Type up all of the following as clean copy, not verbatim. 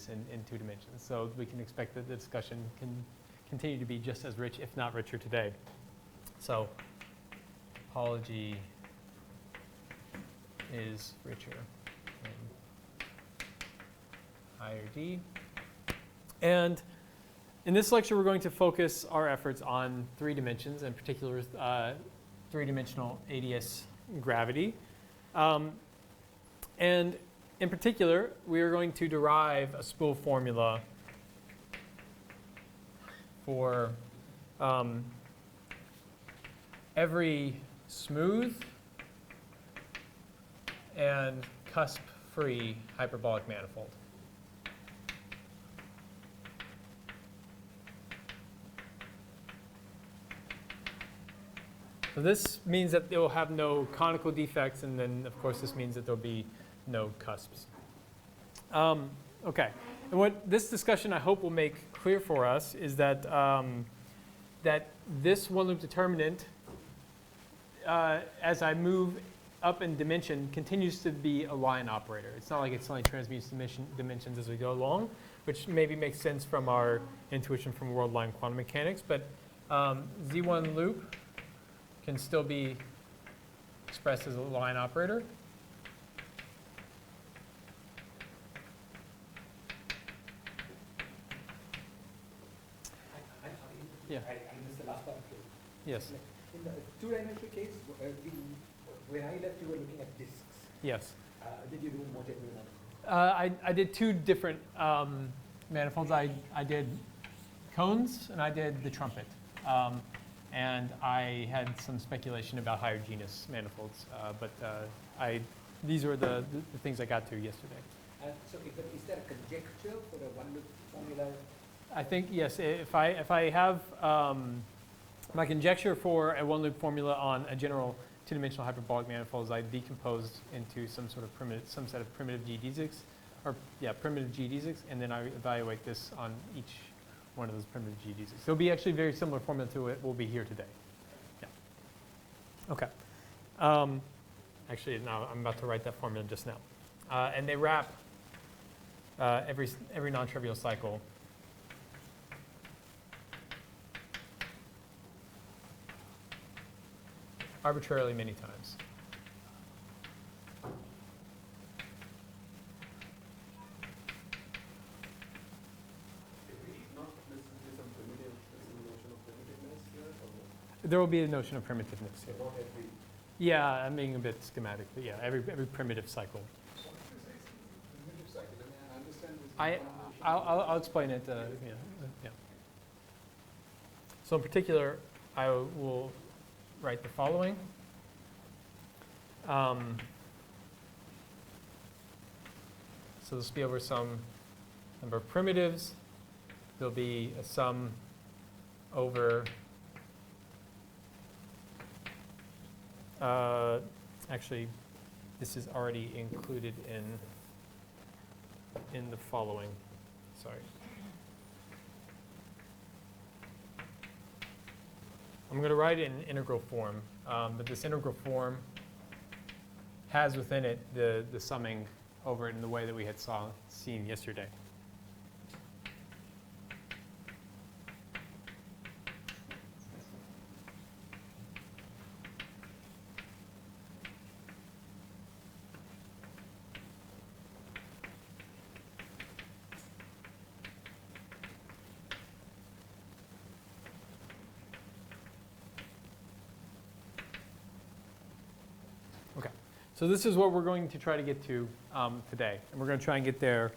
is in 2 dimensions. So we can expect that the discussion can continue to be just as rich, if not richer today. So topology is richer in higher D. And in this lecture, we're going to focus our efforts on 3 dimensions, in particular 3-dimensional ADS gravity. And in particular, we are going to derive a spool formula for every smooth and cusp-free hyperbolic manifold. So this means that it will have no conical defects, and then, of course, this means that there will be no cusps. Okay. And what this discussion, I hope, will make clear for us is that, that this one-loop determinant, as I move up in dimension, continues to be a line operator. It's not like it suddenly transmutes dimensions as we go along, which maybe makes sense from our intuition from world line quantum mechanics. But Z1 loop can still be expressed as a line operator. Yeah. I missed the last part of it. Yes. In the 2-dimensional case, where I left, you were looking at disks. Yes. Did you do more technical? I did 2 different manifolds. I did cones and I did the trumpet. And I had some speculation about higher genus manifolds. But these were the things I got to yesterday. So is there a conjecture for a one-loop formula? I think, yes, if I have my conjecture for a one-loop formula on a general 2-dimensional hyperbolic manifolds, I decompose into some sort of primitive, some set of primitive geodesics, or yeah, primitive geodesics, and then I evaluate this on each one of those primitive geodesics. So it'll be actually a very similar formula to what will be here today. Yeah. Okay. Actually, now I'm about to write that formula just now, and they wrap every non-trivial cycle. Arbitrarily many times. There will be a notion of primitiveness here. Yeah, I'm being a bit schematic, but yeah, every primitive cycle. I'll explain it. Yeah. So in particular, I will write the following. So this will be over some number of primitives. There'll be a sum over actually, this is already included in the following. Sorry. I'm going to write it in integral form, but this integral form has within it the summing over it in the way that we had seen yesterday. So this is what we're going to try to get to today. And we're going to try and get there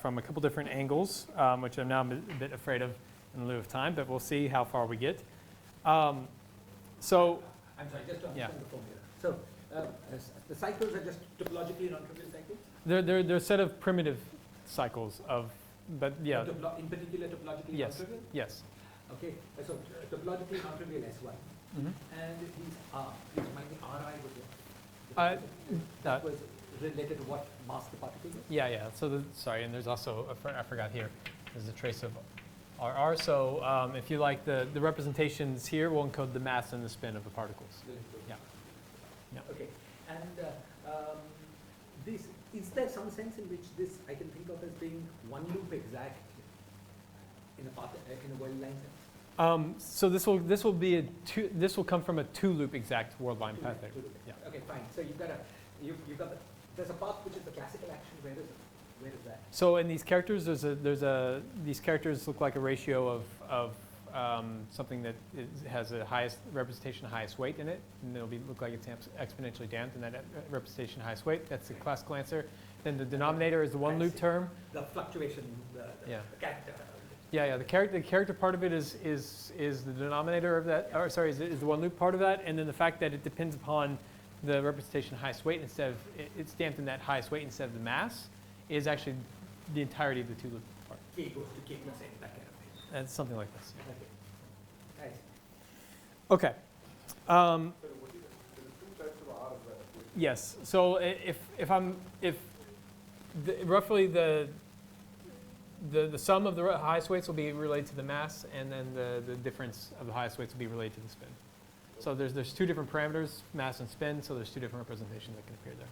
from a couple different angles, which I'm now a bit afraid of in lieu of time, but we'll see how far we get. So, I'm sorry, just to understand the formula. So the cycles are just topologically non-trivial cycles? They're a set of primitive cycles of, but yeah. In particular, topologically non-trivial? Yes. Okay, so topologically non-trivial S1. Mm-hmm. And these R, please remind me, Ri was what? That was related to what mass the particle is? Yeah. So sorry, and there's also, I forgot here, there's a trace of RR. So if you like, the representations here will encode the mass and the spin of the particles. Yeah. Okay. And is there some sense in which this I can think of as being one loop exact in a world line sense? So this will come from a two-loop exact world line path there. Yeah. Okay, fine. So you've got there's a path which is the classical action. Where is it? Where is that? So in these characters, these characters look like a ratio of something that has a highest representation, highest weight in it, and it'll look like it's exponentially damped, and that representation, highest weight, that's the classical answer. Then the denominator is the one loop term. The fluctuation, the character. Yeah. The character part of it is the denominator of that, or sorry, is the one loop part of that, and then the fact that it depends upon the representation highest weight instead of it's damped in that highest weight instead of the mass is actually the entirety of the two loop part. K goes to K plus N, that kind of thing. That's something like this. Okay. Nice. Okay. So what is it? There are two types of R as well. Yes. So roughly the sum of the highest weights will be related to the mass, and then the difference of the highest weights will be related to the spin. So there's two different parameters, mass and spin. So there's two different representations that can appear there.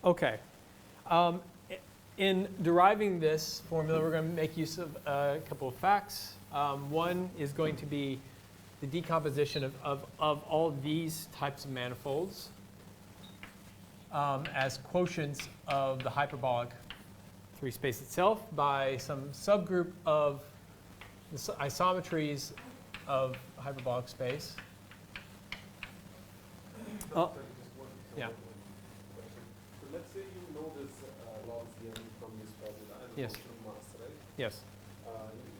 Okay. In deriving this formula, we're going to make use of a couple of facts. One is going to be the decomposition of all these types of manifolds as quotients of the hyperbolic 3 space itself by some subgroup of the isometries of hyperbolic space. Yeah. So let's say you know this Lorentzian from this formula and Yes. from mass, right? Yes.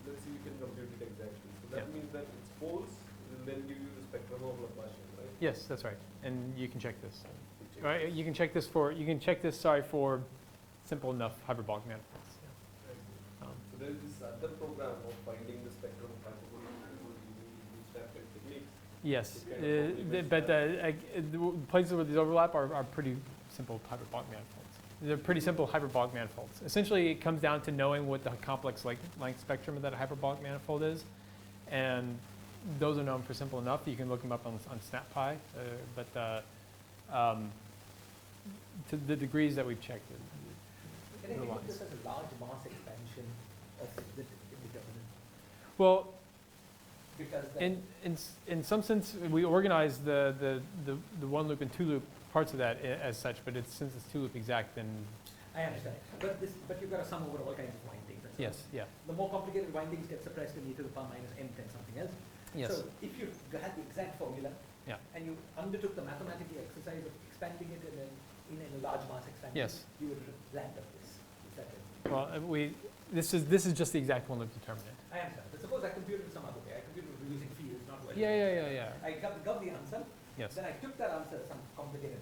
Let's see you can compute it exactly. So that means that its poles will then give you the spectrum of Laplacian, right? Yes, that's right. And you can check this. Right? You can check this for for simple enough hyperbolic manifolds. So there is this other program of finding the spectrum of hyperbolic manifolds using bootstrapped techniques. Yes, It kind of but the places where these overlap are pretty simple hyperbolic manifolds. They're pretty simple hyperbolic manifolds. Essentially, it comes down to knowing what the complex length spectrum of that hyperbolic manifold is, and those are known for simple enough. You can look them up on SnapPy, to the degrees that we've checked. Can I think of this as a large mass expansion of the indeterminate? Well, Because in some sense, we organize the one loop and two loop parts of that as such, but since it's two loop exact, then I understand. But you've got to sum over all kinds of windings. And so yes, yeah, the more complicated windings get suppressed in e to the power minus n than something else. yes, So if you had the exact formula Yeah. and you undertook the mathematical exercise of expanding it and then in a large mass expansion, Yes. you would land up this. Is that it? well, this is just the exact one loop determinant. I understand. But suppose I computed it some other way. I computed it using fields, not well. Yeah. I got the answer. Yes. Then I took that answer as some complicated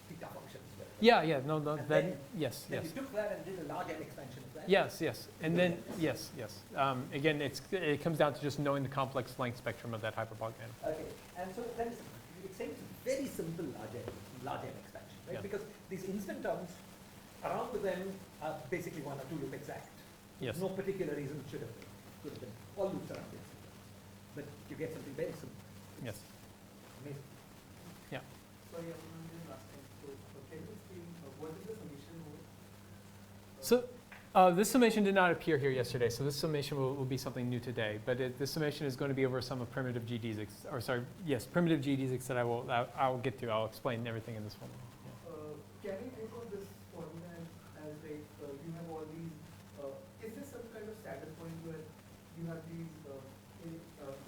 theta functions. Yeah, no, And that, then- yes. Then you took that and did a large n expansion of that. Yes, and then, yes. Again, it comes down to just knowing the complex length spectrum of that hyperbolic manifold. Okay, and so then it seems very simple large n expansion, right? Yeah. Because these instant terms around with them are basically one or two loop exact. Yes. No particular reason it should have been. Could have been all loops around the instant terms. But you get something very simple. Yes. Amazing. Sorry, I'm just asking. So, can you explain what is the summation over? So this summation did not appear here yesterday, so this summation will be something new today. But this summation is going to be over some of primitive GDs, primitive GDs that I will get to. I'll explain everything in this one. Can you think of this formula as like you have all these? Is this some kind of saddle point where you have these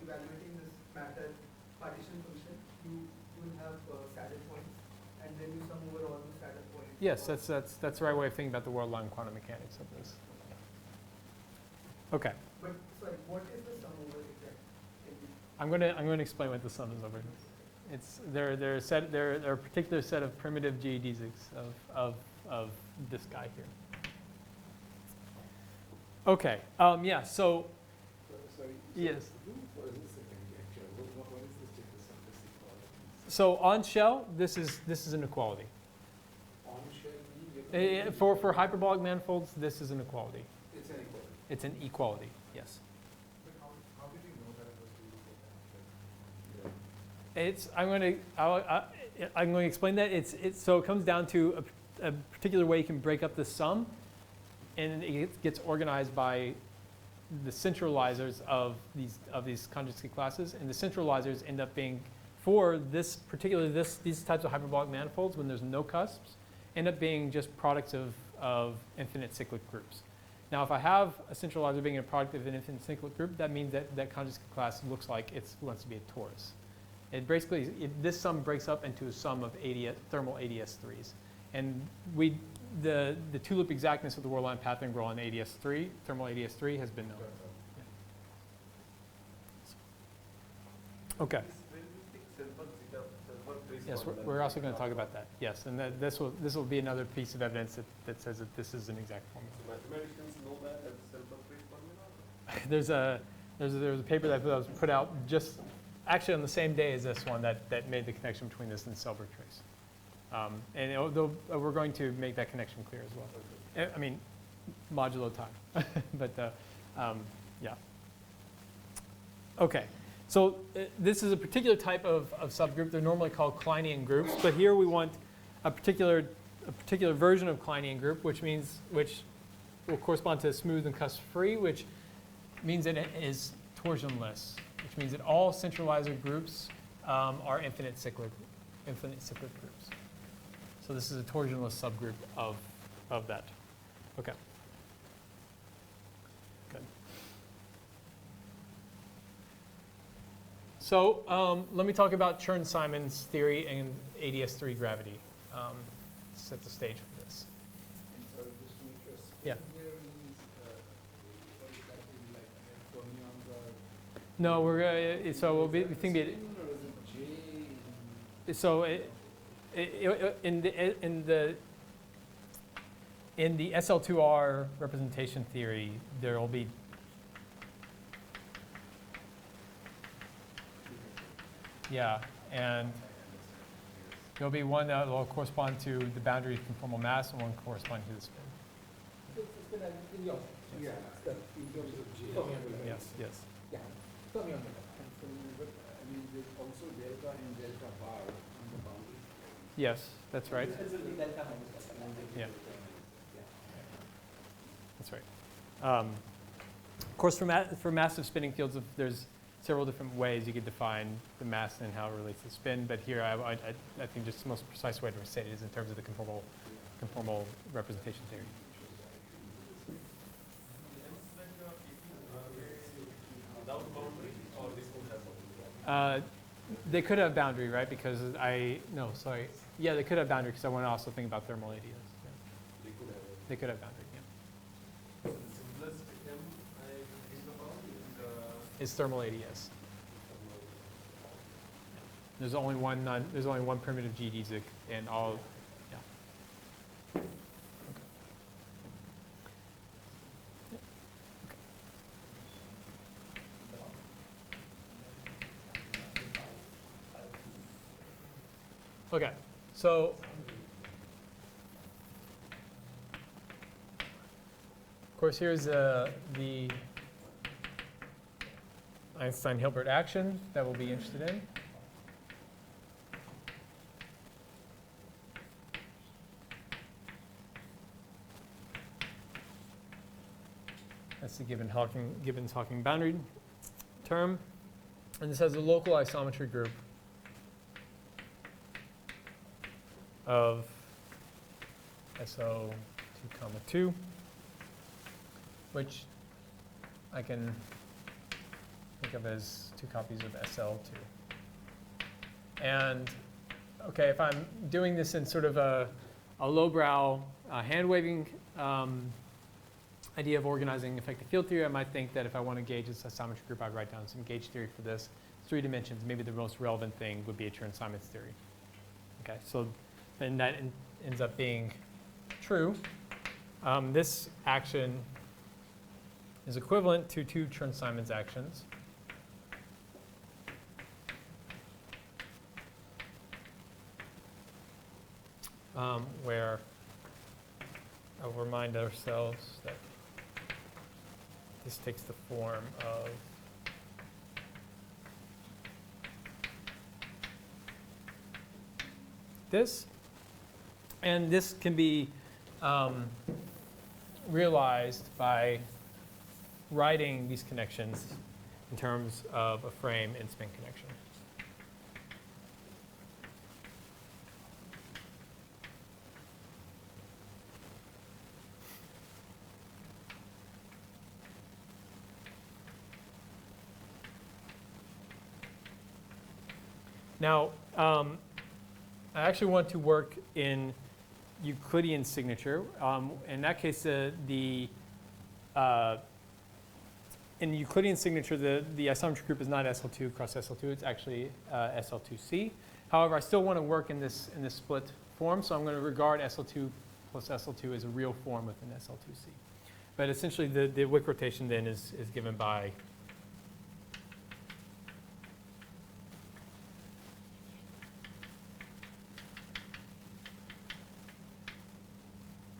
evaluating this matter partition function? You will have saddle points, and then you sum over all the saddle points. Yes, that's the right way of thinking about the world line quantum mechanics of this. Okay, But sorry, what is the sum over exactly? I'm going to explain what the sum is over here. They're a particular set of primitive geodesics of this guy here. Okay, yeah. So Sorry. yes. What is this conjecture? What is this difference of this equality? So on shell, this is an equality. On shell, For hyperbolic manifolds, this is an equality. it's an equality. It's an equality. Yes. But how did you know that it was due to It's I'm going to I'm going to explain that. So it comes down to a particular way you can break up the sum, and it gets organized by the centralizers of these conjugate classes, and the centralizers end up being, for this particularly these types of hyperbolic manifolds when there's no cusps, end up being just products of infinite cyclic groups. Now, if I have a centralizer being a product of an infinite cyclic group, that means that conjugate class looks like it wants to be a torus. It basically, this sum breaks up into a sum of thermal ADS3s. And the two-loop exactness of the Worldline path integral on ADS3, thermal ADS3, has been known. Yeah. Okay. Yes, we're also going to talk about that. Yes, and this will be another piece of evidence that says that this is an exact formula. So mathematicians know that as a Selberg-Trace formula? There's a paper that was put out just actually on the same day as this one that made the connection between this and Selberg-Trace. We're going to make that connection clear as well. I mean, modulo time, but yeah. Okay. So this is a particular type of subgroup. They're normally called Kleinian groups, but here we want a particular version of Kleinian group, which will correspond to smooth and cusp-free, which means that it is torsionless, which means that all centralizer groups are infinite cyclic groups. So this is a torsionless subgroup of that. Okay. Good. So let me talk about Chern-Simons theory and ADS3 gravity. Set the stage for this. So just to make sure, Yeah. here means what exactly like fermions are? No, we're so we'll be thinking. Or is it J? So in the SL2R representation theory, there will be and there'll be one that will correspond to the boundary of conformal mass and one corresponding to the spin. It's been in your, yeah, in terms of fermion. Yes. Yeah, fermion. But I mean, there's also delta and delta bar on the boundary. Yes, that's right. This will be delta minus delta. Yeah. That's right. Of course, for massive spinning fields, there's several different ways you could define the mass and how it relates to spin. But here, I think just the most precise way to state it is in terms of the conformal representation theory. Without boundary, or this could have boundary? They could have boundary, right? Because yeah, they could have boundary because I want to also think about thermal ADS. Yeah. They could have boundary. Yeah. The simplest M I think about is Is thermal ADS. There's only one primitive GDZ and all. Yeah. Okay, so of course here's the Einstein-Hilbert action that we'll be interested in. That's the Gibbons-Hawking boundary term. And this has a local isometry group of SO2, which I can think of as two copies of SL2. And okay, if I'm doing this in sort of a lowbrow hand-waving idea of organizing effective field theory, I might think that if I want to gauge this isometry group, I'd write down some gauge theory for this. 3 dimensions, maybe the most relevant thing would be a Chern-Simons theory. Okay, so then that ends up being true. This action is equivalent to 2 Chern-Simons actions. Where I'll remind ourselves that this takes the form of this. And this can be realized by writing these connections in terms of a frame and spin connection. Now, I actually want to work in Euclidean signature. In that case, in Euclidean signature, the isometry group is not SL2 cross SL2. It's actually SL2C. However, I still want to work in this split form, so I'm going to regard SL2 plus SL2 as a real form within SL2C. But essentially, the Wick rotation then is given by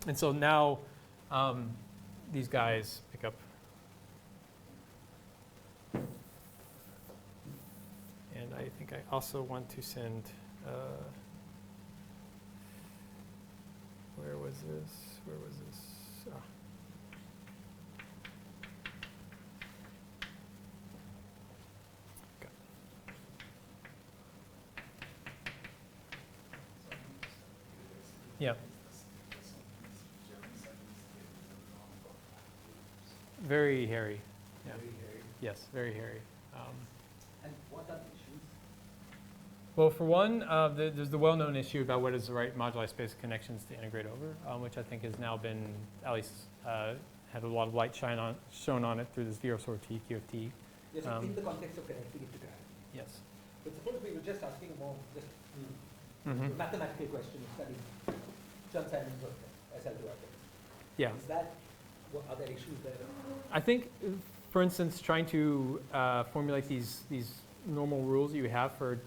and so now these guys pick up. And I think I also want to send, where was this? Ah. Okay. Yeah. Very hairy. Yeah. Very hairy. Yes, very hairy. And what are the issues? Well, for one, there's the well-known issue about what is the right moduli space of connections to integrate over, which I think has now been, at least, had a lot of light shown on it through this VRSOR T, QFT. Yes, in the context of connecting it to gravity. Yes. But suppose we were just asking more just Mm-hmm. mathematical question, studying Chern-Simons of SL2 objects. Yeah. Is that, are there issues there? I think, for instance, trying to formulate these normal rules you have for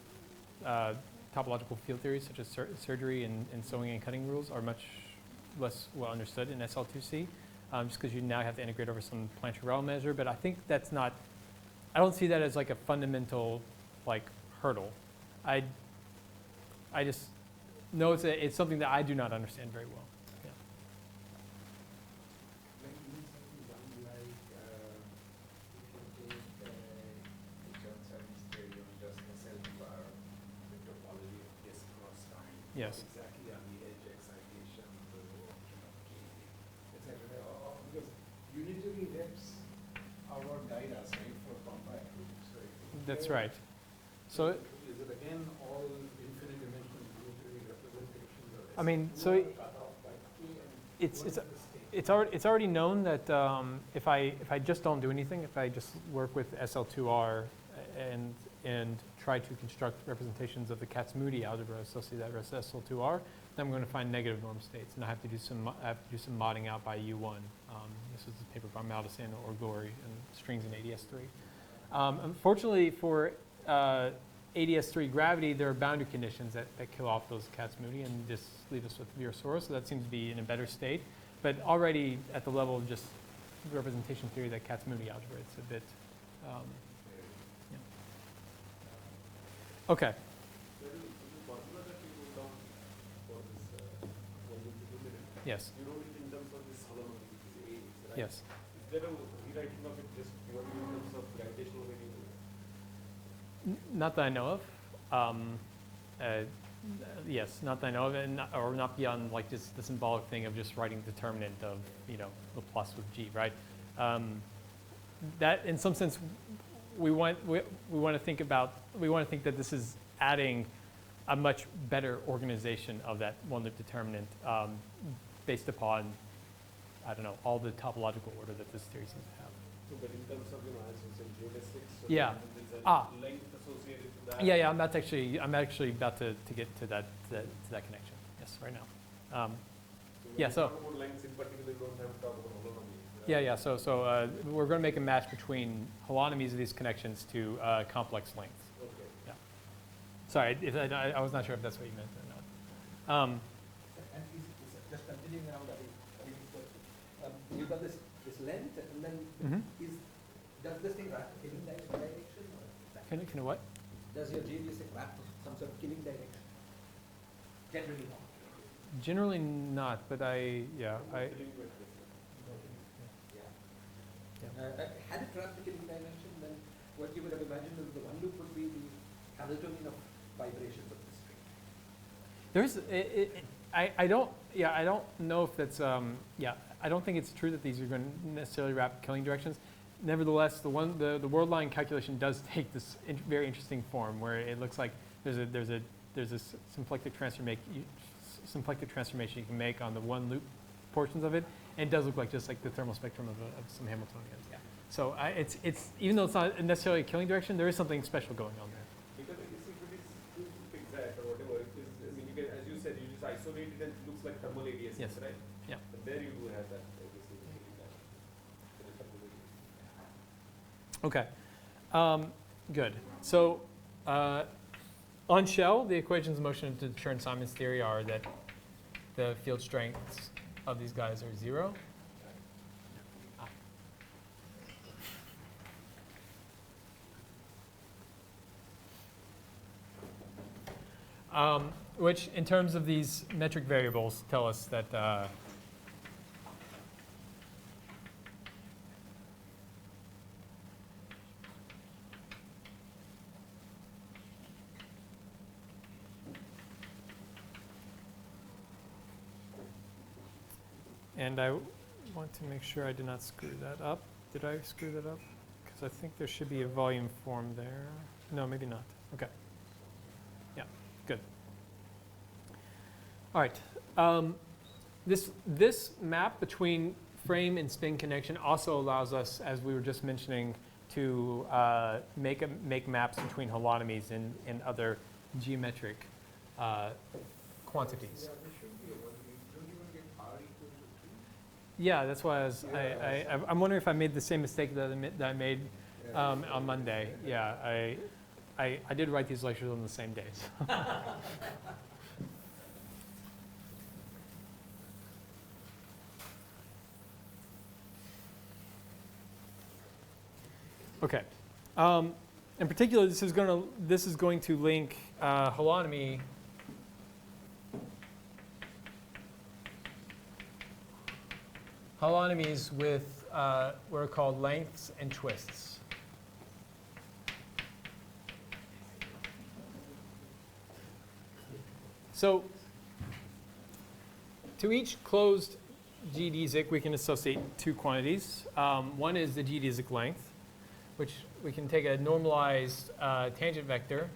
topological field theories, such as surgery and sewing and cutting rules, are much less well understood in SL2C, just because you now have to integrate over some Planck-Rel measure. But I think that's not, I don't see that as like a fundamental hurdle. I just know it's something that I do not understand very well. Like even something done like if you take the Chern-Simons theory on just SL2 bar, the topology of S cross time. Yes. Exactly on the edge excitation, the origin of K, etc. Because unitary reps are what guide us, right, for compact groups, right? That's right. So, is it again all infinite dimensional unitary representations of S? I mean, so Cut off by K and it's what is the state? it's already known that if I just don't do anything, if I just work with SL2R and try to construct representations of the Kac-Moody algebra associated with SL2R, then I'm going to find negative norm states, and I have to do some modding out by U1. This is a paper by Maldacen or Glory and strings in ADS3. Unfortunately, for ADS3 gravity, there are boundary conditions that kill off those Kac-Moody and just leave us with VRSOR, so that seems to be in a better state. But already at the level of just representation theory, that Kac-Moody algebra, it's a bit, yeah. Okay. There is a formula that you wrote down for this volume determinant. Yes. You wrote it in terms of this holonomy, which is A, right? Yes. Is there a rewriting of it just purely in terms of gravitational variable? Not that I know of. Yes, not that I know of, or not beyond like just the symbolic thing of just writing determinant of Laplace with G, right? That in some sense we want to think that this is adding a much better organization of that one loop determinant based upon, I don't know, all the topological order that this theory seems to have. So, but in terms of, as you said, geodesics, so Yeah. there's Ah. a length associated to that. Yeah, I'm actually about to get to that connection. Yes, right now. So when Yeah, you so- talk about lengths in particular, you don't have to talk about holonomy. Yeah. So we're going to make a match between holonomies of these connections to complex lengths. Okay. Sorry, I was not sure if that's what you meant or not. And is just continuing around that, you've got this length, and then does this thing wrap killing direction? Or Can what? does your geodesic wrap some sort of killing direction? Generally not. Generally not, but yeah. Had it run the Killing dimension, then what you would have imagined is the one loop would be the Hamiltonian of vibrations of the string. There's, I don't know if that's, I don't think it's true that these are going to necessarily wrap killing directions. Nevertheless, the word line calculation does take this very interesting form where it looks like there's a symplectic transformation you can make on the one loop portions of it, and it does look like just like the thermal spectrum of some Hamiltonians. Yeah. So it's even though it's not necessarily a killing direction, there is something special going on there. Because if you see exact or whatever, it is, I mean, you can, as you said, you just isolate it and it looks like thermal ADS, Yes. right? Yeah. But there you do have that. Okay, good. So on shell, the equations of motion to Chern-Simons theory are that the field strengths of these guys are 0. Which, in terms of these metric variables, tell us that and I want to make sure I did not screw that up. Did I screw that up? Because I think there should be a volume form there. No, maybe not. Okay. Yeah, good. All right. This map between frame and spin connection also allows us, as we were just mentioning, to make maps between holotomies and other geometric quantities. Yeah, that's why I'm wondering if I made the same mistake that I made on Monday. Yeah, I did write these lectures on the same days. Okay. In particular, this is going to link holotomy holotomies with what are called lengths and twists. So to each closed geodesic, we can associate two quantities. One is the geodesic length, which we can take a normalized tangent vector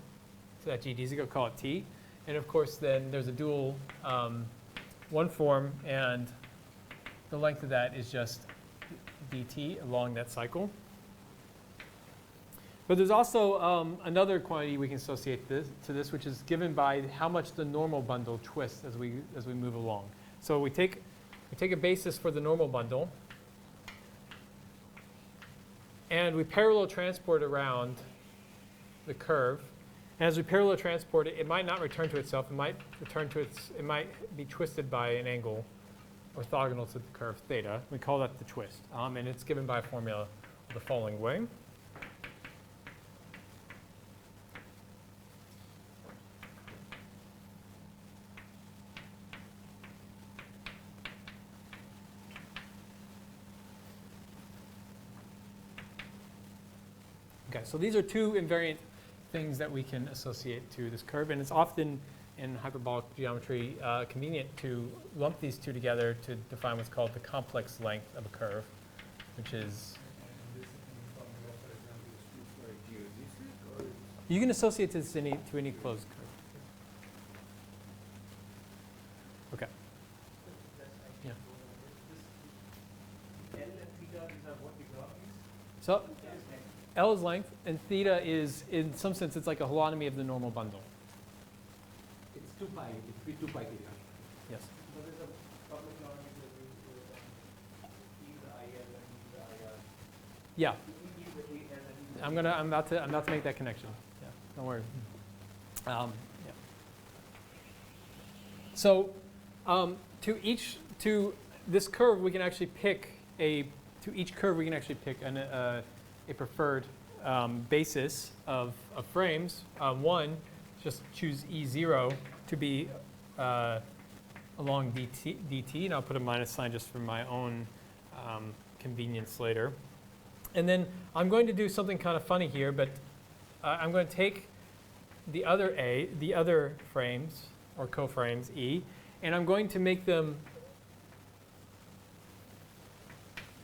to that geodesic, we'll call it t. And of course, then there's a dual one form, and the length of that is just dt along that cycle. But there's also another quantity we can associate to this, which is given by how much the normal bundle twists as we move along. So we take a basis for the normal bundle, and we parallel transport around the curve. And as we parallel transport it, it might not return to itself. It might be twisted by an angle orthogonal to the curve theta. We call that the twist, and it's given by a formula the following way. Okay, so these are two invariant things that we can associate to this curve, and it's often in hyperbolic geometry convenient to lump these two together to define what's called the complex length of a curve, which is you can associate this to any closed curve. Okay. Yeah. So L is length, and theta is, in some sense, it's like a holotomy of the normal bundle. It's 2 pi, it's 2 pi theta. Yes. But there's a couple of holotomies that we the IL and the IR. Yeah. The I'm about to make that connection. Yeah, don't worry. Yeah. So to this curve, we can actually pick a preferred basis of frames. One, just choose E0 to be along dt, and I'll put a minus sign just for my own convenience later. And then I'm going to do something kind of funny here, but I'm going to take the other frames, or coframes, E, and I'm going to make them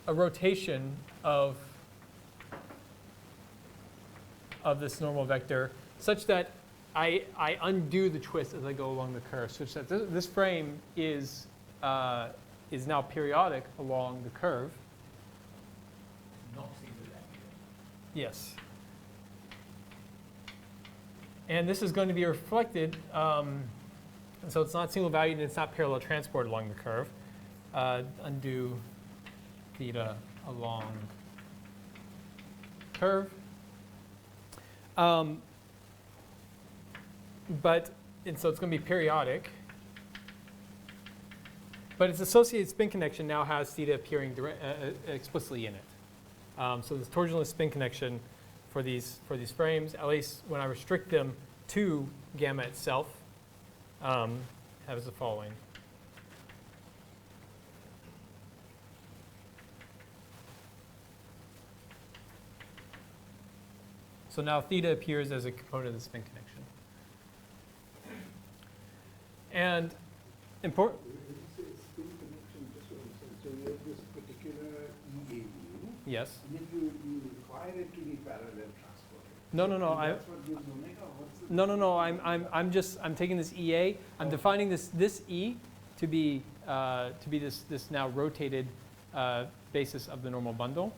a rotation of this normal vector such that I undo the twist as I go along the curve, such that this frame is now periodic along the curve. Not single valued. Yes. And this is going to be reflected, so it's not single valued and it's not parallel transport along the curve. Undo theta along curve. And so it's going to be periodic. But its associated spin connection now has theta appearing explicitly in it. So this torsionless spin connection for these frames, at least when I restrict them to gamma itself, has the following. So now theta appears as a component of the spin connection. And important. When you say spin connection, just what I'm saying, so you have this particular EAU. Yes. And then you require it to be parallel transported. No. That's what gives omega. What's the No. I'm taking this EA. I'm defining this E to be this now rotated basis of the normal bundle.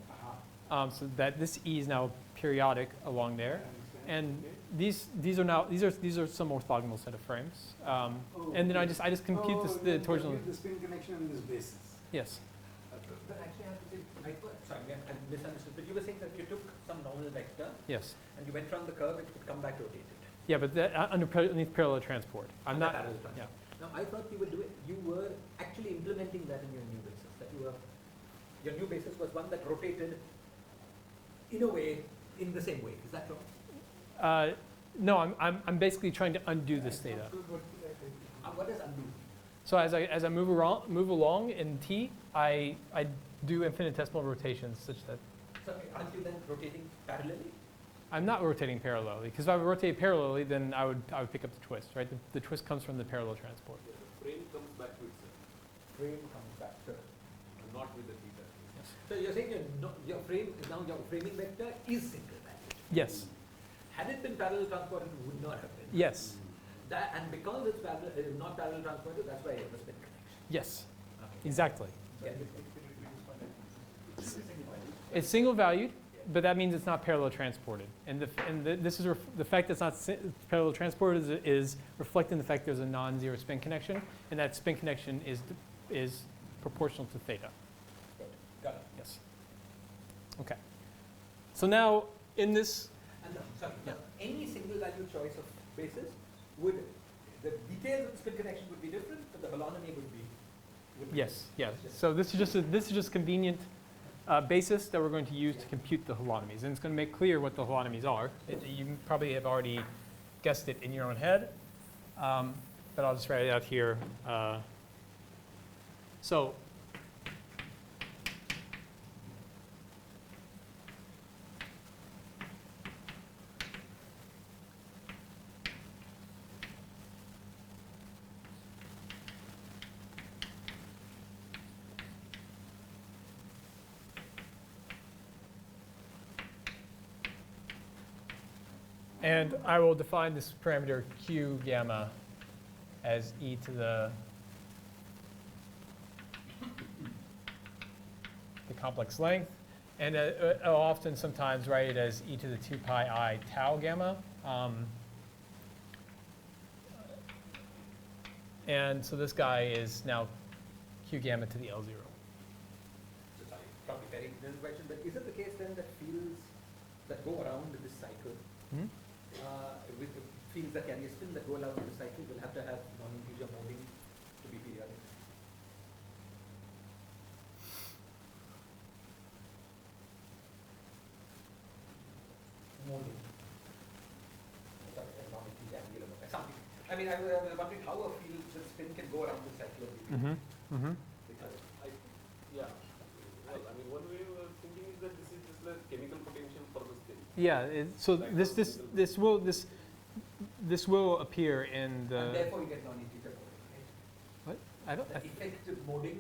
So that this E is now periodic along there, and these are some orthogonal set of frames. And then I just compute the torsional. The spin connection on this basis. Yes. But actually, I have to say, sorry, I misunderstood. But you were saying that you took some normal vector Yes. and you went around the curve, it would come back rotated. Yeah, but underneath parallel transport. I'm Under not. parallel transport. Now, I thought you were actually implementing that in your new basis. That your new basis was one that rotated in a way, in the same way. Is that wrong? No, I'm basically trying to undo this theta. What does undo? So as I move along in T, I do infinitesimal rotations such that So aren't you then rotating parallelly? I'm not rotating parallelly, because if I rotate parallelly, then I would pick up the twist, right? The twist comes from the parallel transport. Yeah, the frame comes back to itself, Frame comes back to. and not with the theta. So you're saying your frame is now your framing vector is single valued. Yes. Had it been parallel transported, it would not have been. Yes. And because it's not parallel transported, that's why you have a spin connection. Yes. Okay. Exactly. Yeah. It's single valued, but that means it's not parallel transported. And this is the fact that it's not parallel transported is reflecting the fact there's a non-zero spin connection, and that spin connection is proportional to theta. Good. Got it. Yes. Okay. So now in this. And sorry, Yeah. any single value choice of basis would, the details of the spin connection would be different, but the holonomy would be. Yes. Yes. So this is just convenient basis that we're going to use to compute the holonomies, and it's going to make clear what the holonomies are. You probably have already guessed it in your own head, but I'll just write it out here. So. And I will define this parameter Q gamma as e to the complex length. And I'll often sometimes write it as e to the 2 pi I tau gamma. And so this guy is now Q gamma to the L0. So sorry, probably very different question, but is it the case then that fields that go around this cycle, Hmm? with the fields that carry a spin that go around the cycle will have to have non-integer molding to be periodic? Molding. Sorry, non-integer angular molding. Something. I mean, I was wondering how a field that's go around the cycle of the Mm-hmm. Mm-hmm. because Yeah, well, I mean, one way of thinking is that this is just like chemical potential for the spin. Yeah. So Like this how this single- this will appear in and the. therefore you get non-integer moding, right? I don't. The effective moding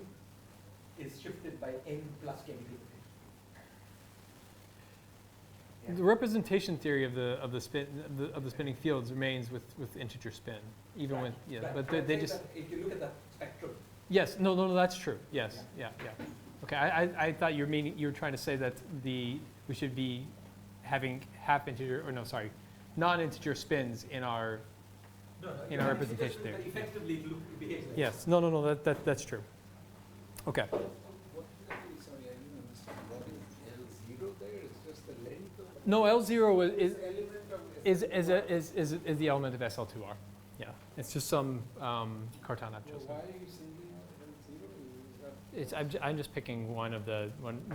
is shifted by n plus chemical potential. The representation theory of the spin of the spinning fields remains with integer spin, even Right. with yeah. Right. But So I'm they saying just that if you look at the spectrum, yes. No. That's true. Yes. Yeah. Okay. I thought you were trying to say that we should be having half integer or no, sorry, non-integer spins in our. no, In you our have representation integer spin, but effectively it behaves like Yes. No. That's true. Okay. What exactly, sorry, I didn't understand, what is L0 there, it's just the length of? No, L0 is This element of is the element of SL2R. Yeah. It's just some Cartan I've Well, chosen. why are you singling out L0? Is that? I'm just picking one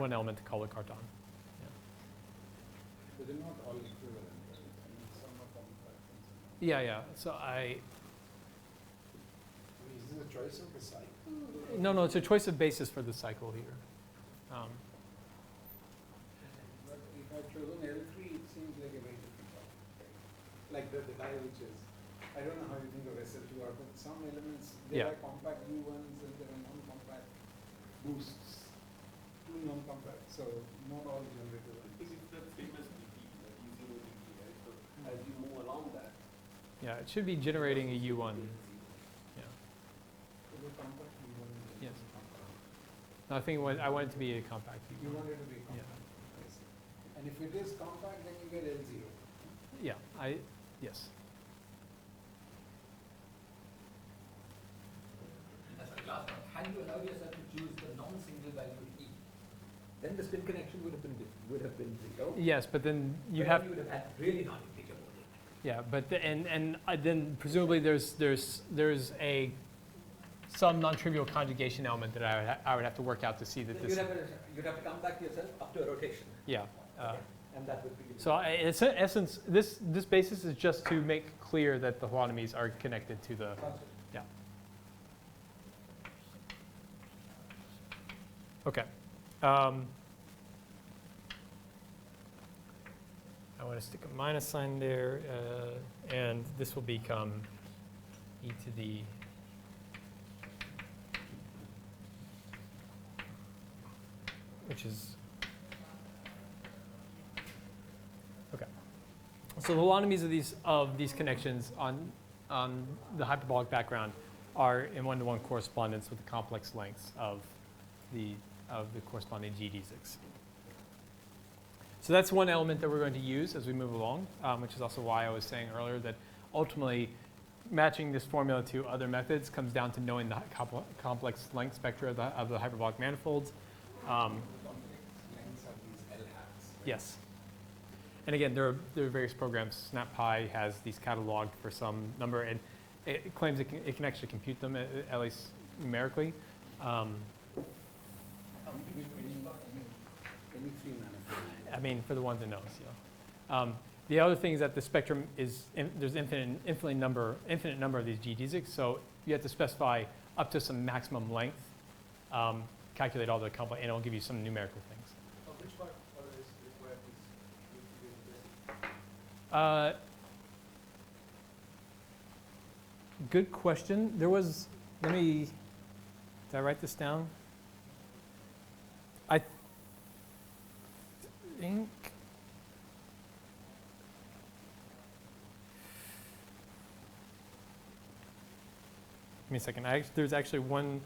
one element to call it Cartan. But they're not all equivalent, right? I mean, some are compact and some are. Yeah. So I mean, is this a choice of the cycle? or- no, it's a choice of basis for the cycle here. But if I've chosen L3, it seems like a very different topic, right? Like the guy which is, I don't know how you think of SL2R, but some elements, there Yeah. are compact U1s and there are non-compact boosts. Two non-compact, so not all generated I ones. think it's the famous DT, like U0 DT, right? So as you move along that. Yeah, it should be generating a U1. Yeah. Is it compact U1? Yes. No, I think I want it to be a compact You U1. want it to be Yeah. compact. I see. And if it is compact, then you get L0. Yeah. Yes. that's the last one. Had you allowed yourself to choose the non-single valued E, then the spin connection would have been zero. Yes, but then you But have. then you would have had really non-integer moding. Yeah, but then presumably there's some non-trivial conjugation element that I would have to work out to see that Then this. you'd have to come back to yourself up to a rotation. Yeah. Okay. And that would be. So in essence, this basis is just to make clear that the holonomies are connected to the. Sounds good. Okay. I want to stick a minus sign there, and this will become e to the which is okay. So the holonomies of these connections on the hyperbolic background are in one-to-one correspondence with the complex lengths of the corresponding geodesics. So that's one element that we're going to use as we move along, which is also why I was saying earlier that ultimately matching this formula to other methods comes down to knowing the complex length spectra of the hyperbolic manifolds. Complex lengths of these L hats. right? Yes. And again, there are various programs. SnapPy has these cataloged for some number, and it claims it can actually compute them, at least numerically. Any free manifold. I mean, for the ones it knows, the other thing is that the spectrum is, there's infinite number of these geodesics, so you have to specify up to some maximum length, calculate all the complex, and it'll give you some numerical things. Which part is required this? Good question. There was, did I write this down? I think, give me a second. There's actually one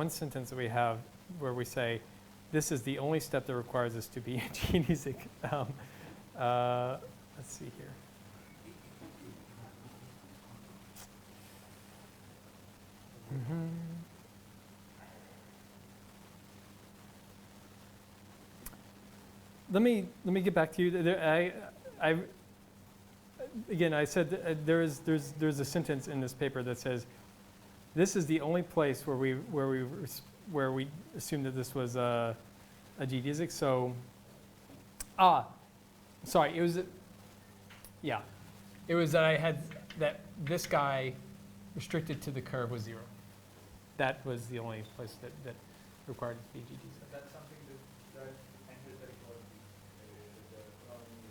sentence that we have where we say, this is the only step that requires us to be geodesic. Let's see here. Let me get back to you. Again, I said that there's a sentence in this paper that says, this is the only place where we assumed that this was a geodesic. So, sorry, it was that I had that this guy restricted to the curve was 0. that was the only place that required it to be GDZ. That's something that enters the equality.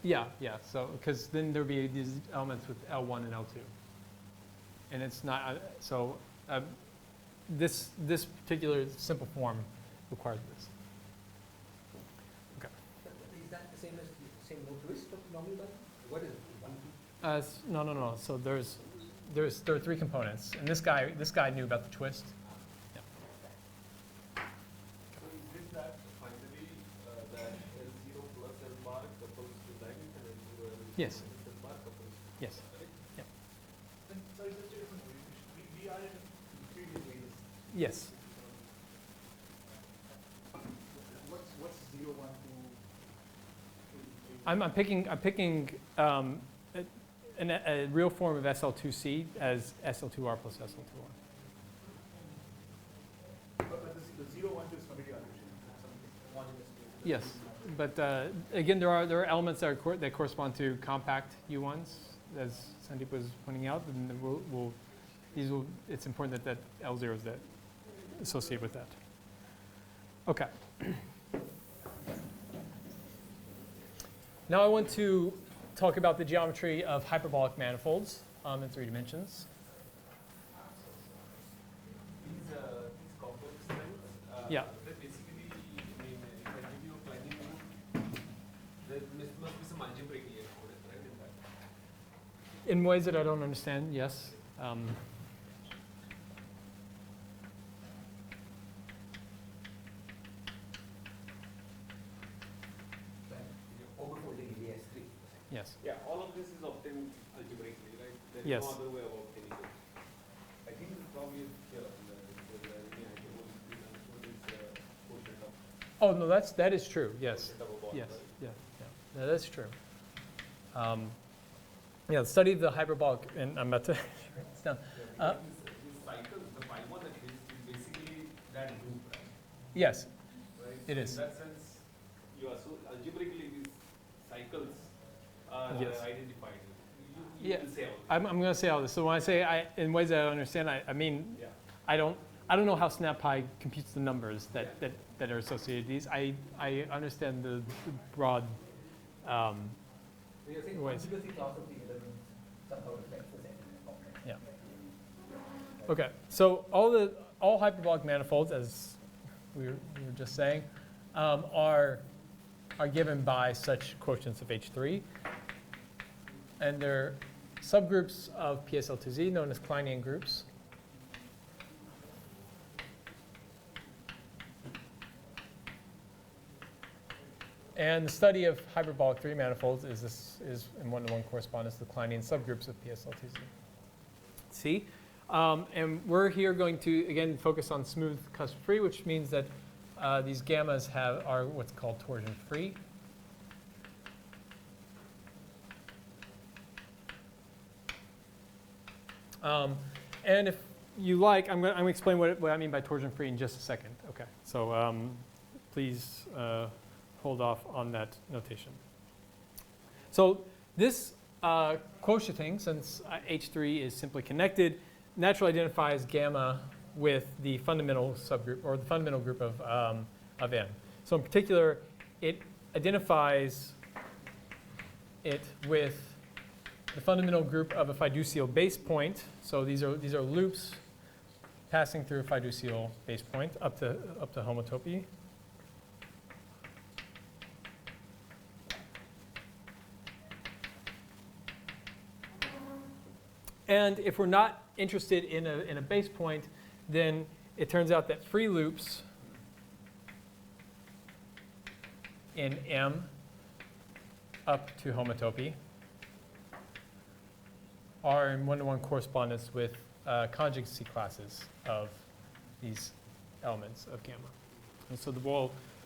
Yeah, yeah, so, because then there'd be these elements with L1 and L2. And it's not, this particular simple form requires this. Is that the same as the same no twist of the normal button? What is it? One, two? No, so there are 3 components, and this guy knew about the twist. So is this that finally that L0 plus L bar couples to diamond and L0 L Yes. L bar couples to Yes. right? So it's just a different way. We are in 3 different ways. Yes. What's 0, 1, 2? I'm picking a real form of SL2C as SL2R plus SL2R. But the 0, 1, 2 is familiar allocation. Homogeneous. Yes, but again, there are elements that correspond to compact U1s, as Sandeep was pointing out, and it's important that L0 is that associated with that. Okay. Now I want to talk about the geometry of hyperbolic manifolds in 3 dimensions. These complex things, Yeah. they basically, I mean, if I give you a climbing route, there must be some algebraic layer coded, right, in that. In ways that I don't understand, yes. Overfolding in the S3. Yes. Yeah, all of this is obtained algebraically, right? There is Yes. no other way of obtaining it. I think it's probably here, quotient of Oh, no, that is true, yes. quotient of a ball, Yes, right? yeah. No, that's true. Yeah, the study of the hyperbolic, and I'm about to write this down. Yeah, because this cycle, the pi one at least, is basically that loop, right? Yes, Right? It So is. in that sense, you are so algebraically these cycles are Yes. identified. You Yeah. will say all this. I'm going to say all this. So when I say in ways that I don't understand, I mean, Yeah. I don't know how SnapPy computes the numbers that are associated with these. I understand the broad, So you're saying Ways. conjugacy clause of the elements somehow reflects the same. yeah. Okay, so all hyperbolic manifolds, as we were just saying, are given by such quotients of H3. And they're subgroups of PSL2Z known as Kleinian groups. And the study of hyperbolic 3 manifolds is in one-to-one correspondence to the Kleinian subgroups of PSL2Z. See? And we're here going to, again, focus on smooth cusp free, which means that these gammas are what's called torsion free. And if you like, I'm going to explain what I mean by torsion free in just a second. Okay, so please hold off on that notation. So this quotienting, since H3 is simply connected, naturally identifies gamma with the fundamental subgroup or the fundamental group of N. So in particular, it identifies it with the fundamental group of a fiducial base point. So these are loops passing through a fiducial base point up to homotopy. And if we're not interested in a base point, then it turns out that free loops in M up to homotopy are in one-to-one correspondence with conjugacy classes of these elements of gamma. And so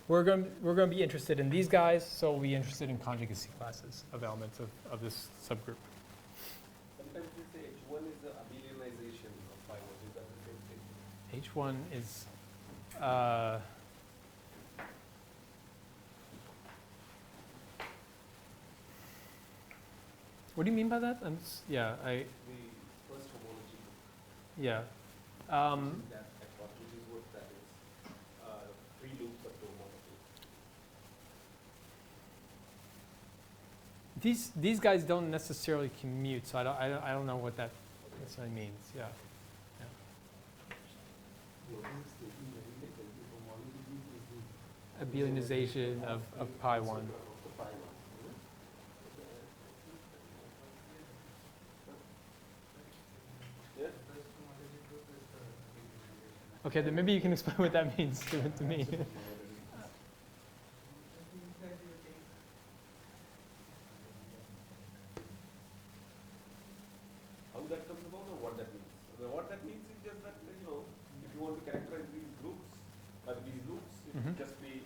we're going to be interested in these guys, so we'll be interested in conjugacy classes of elements of this subgroup. Sometimes we say H1 is the abelianization of pi 1. Is that the same thing? H1 is, what do you mean by that? The first homology. Yeah. That at what These guys don't necessarily commute, so I don't know what that necessarily means. Yeah. Abelianization of pi 1. Okay, then maybe you can explain what that means to me. How that comes about or what that means? What that means is just that, if you want to characterize these groups, these loops, it would just be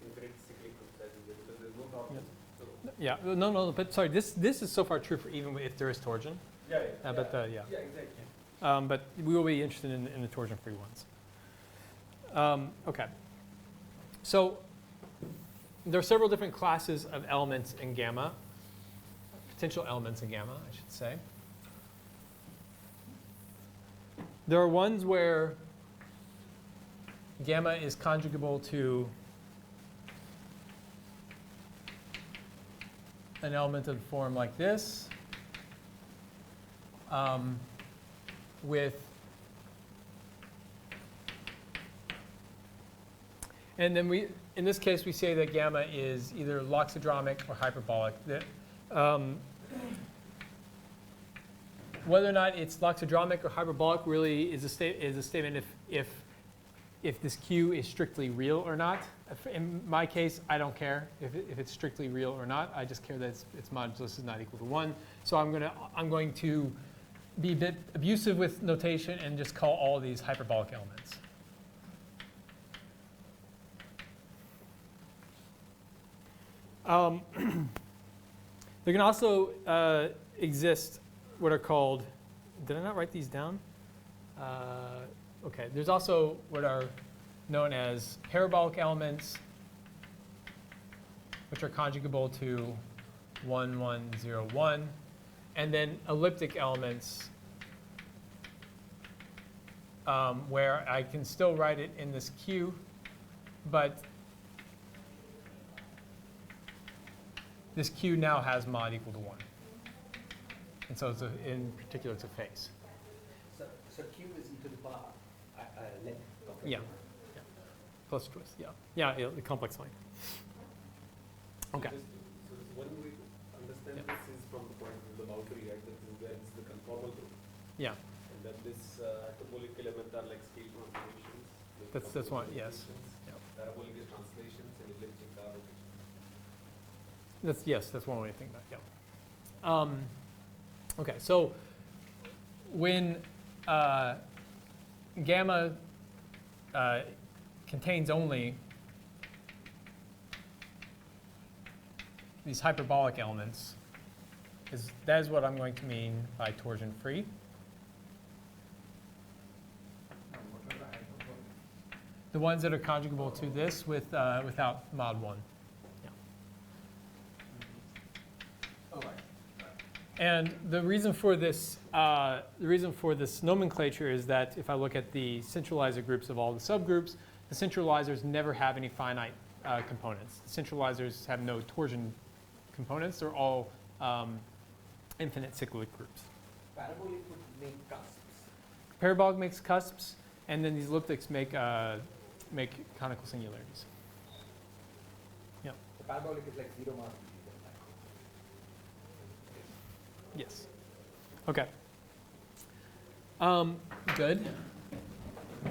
infinite cyclic groups, because there's no torsion. So Yeah, no, but sorry, this is so far true for even if there is torsion. yeah, But yeah. yeah, exactly. But we will be interested in the torsion-free ones. Okay. So there are several different classes of elements in gamma, potential elements in gamma, I should say. There are ones where gamma is conjugable to an element of the form like this, and then in this case, we say that gamma is either loxodromic or hyperbolic. Whether or not it's loxodromic or hyperbolic really is a statement if this Q is strictly real or not. In my case, I don't care if it's strictly real or not. I just care that its modulus is not equal to 1. So I'm going to be a bit abusive with notation and just call all of these hyperbolic elements. There can also exist what are called, did I not write these down? Okay, there's also what are known as parabolic elements, which are conjugable to 1, 1, 0, 1, and then elliptic elements, where I can still write it in this Q, but this Q now has mod equal to 1. And so in particular, it's a phase. So Q is e to the power length of the Yeah. number. Yeah. Plus twist, yeah. Yeah, the complex length. Okay. So this one way to understand this is from the point of the boundary, right? That is where it's the conformal group. Yeah, And then this hyperbolic element are like scale transformations. That's one, yes. Yeah. Parabolic is translations and elliptic are Yes, that's one way to think about it, yeah. Okay, so when gamma contains only these hyperbolic elements, that is what I'm going to mean by torsion free. The ones that are conjugable to this without mod 1. And the reason for this nomenclature is that if I look at the centralizer groups of all the subgroups, the centralizers never have any finite components. The centralizers have no torsion components. They're all infinite cyclic groups. Parabolic would make cusps. Parabolic makes cusps, and then these elliptics make conical singularities. Yeah. The parabolic is like 0 mass. Yes. Okay. Good.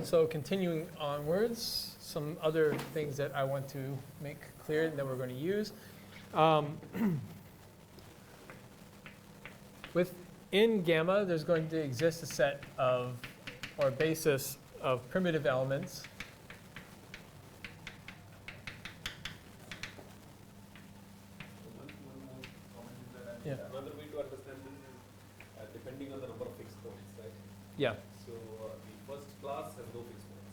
So continuing onwards, some other things that I want to make clear that we're going to use. Within gamma, there's going to exist a set of, or a basis of primitive elements. Yeah. Another way to understand this is depending on the number of fixed points, right? Yeah. So the first class has no fixed points.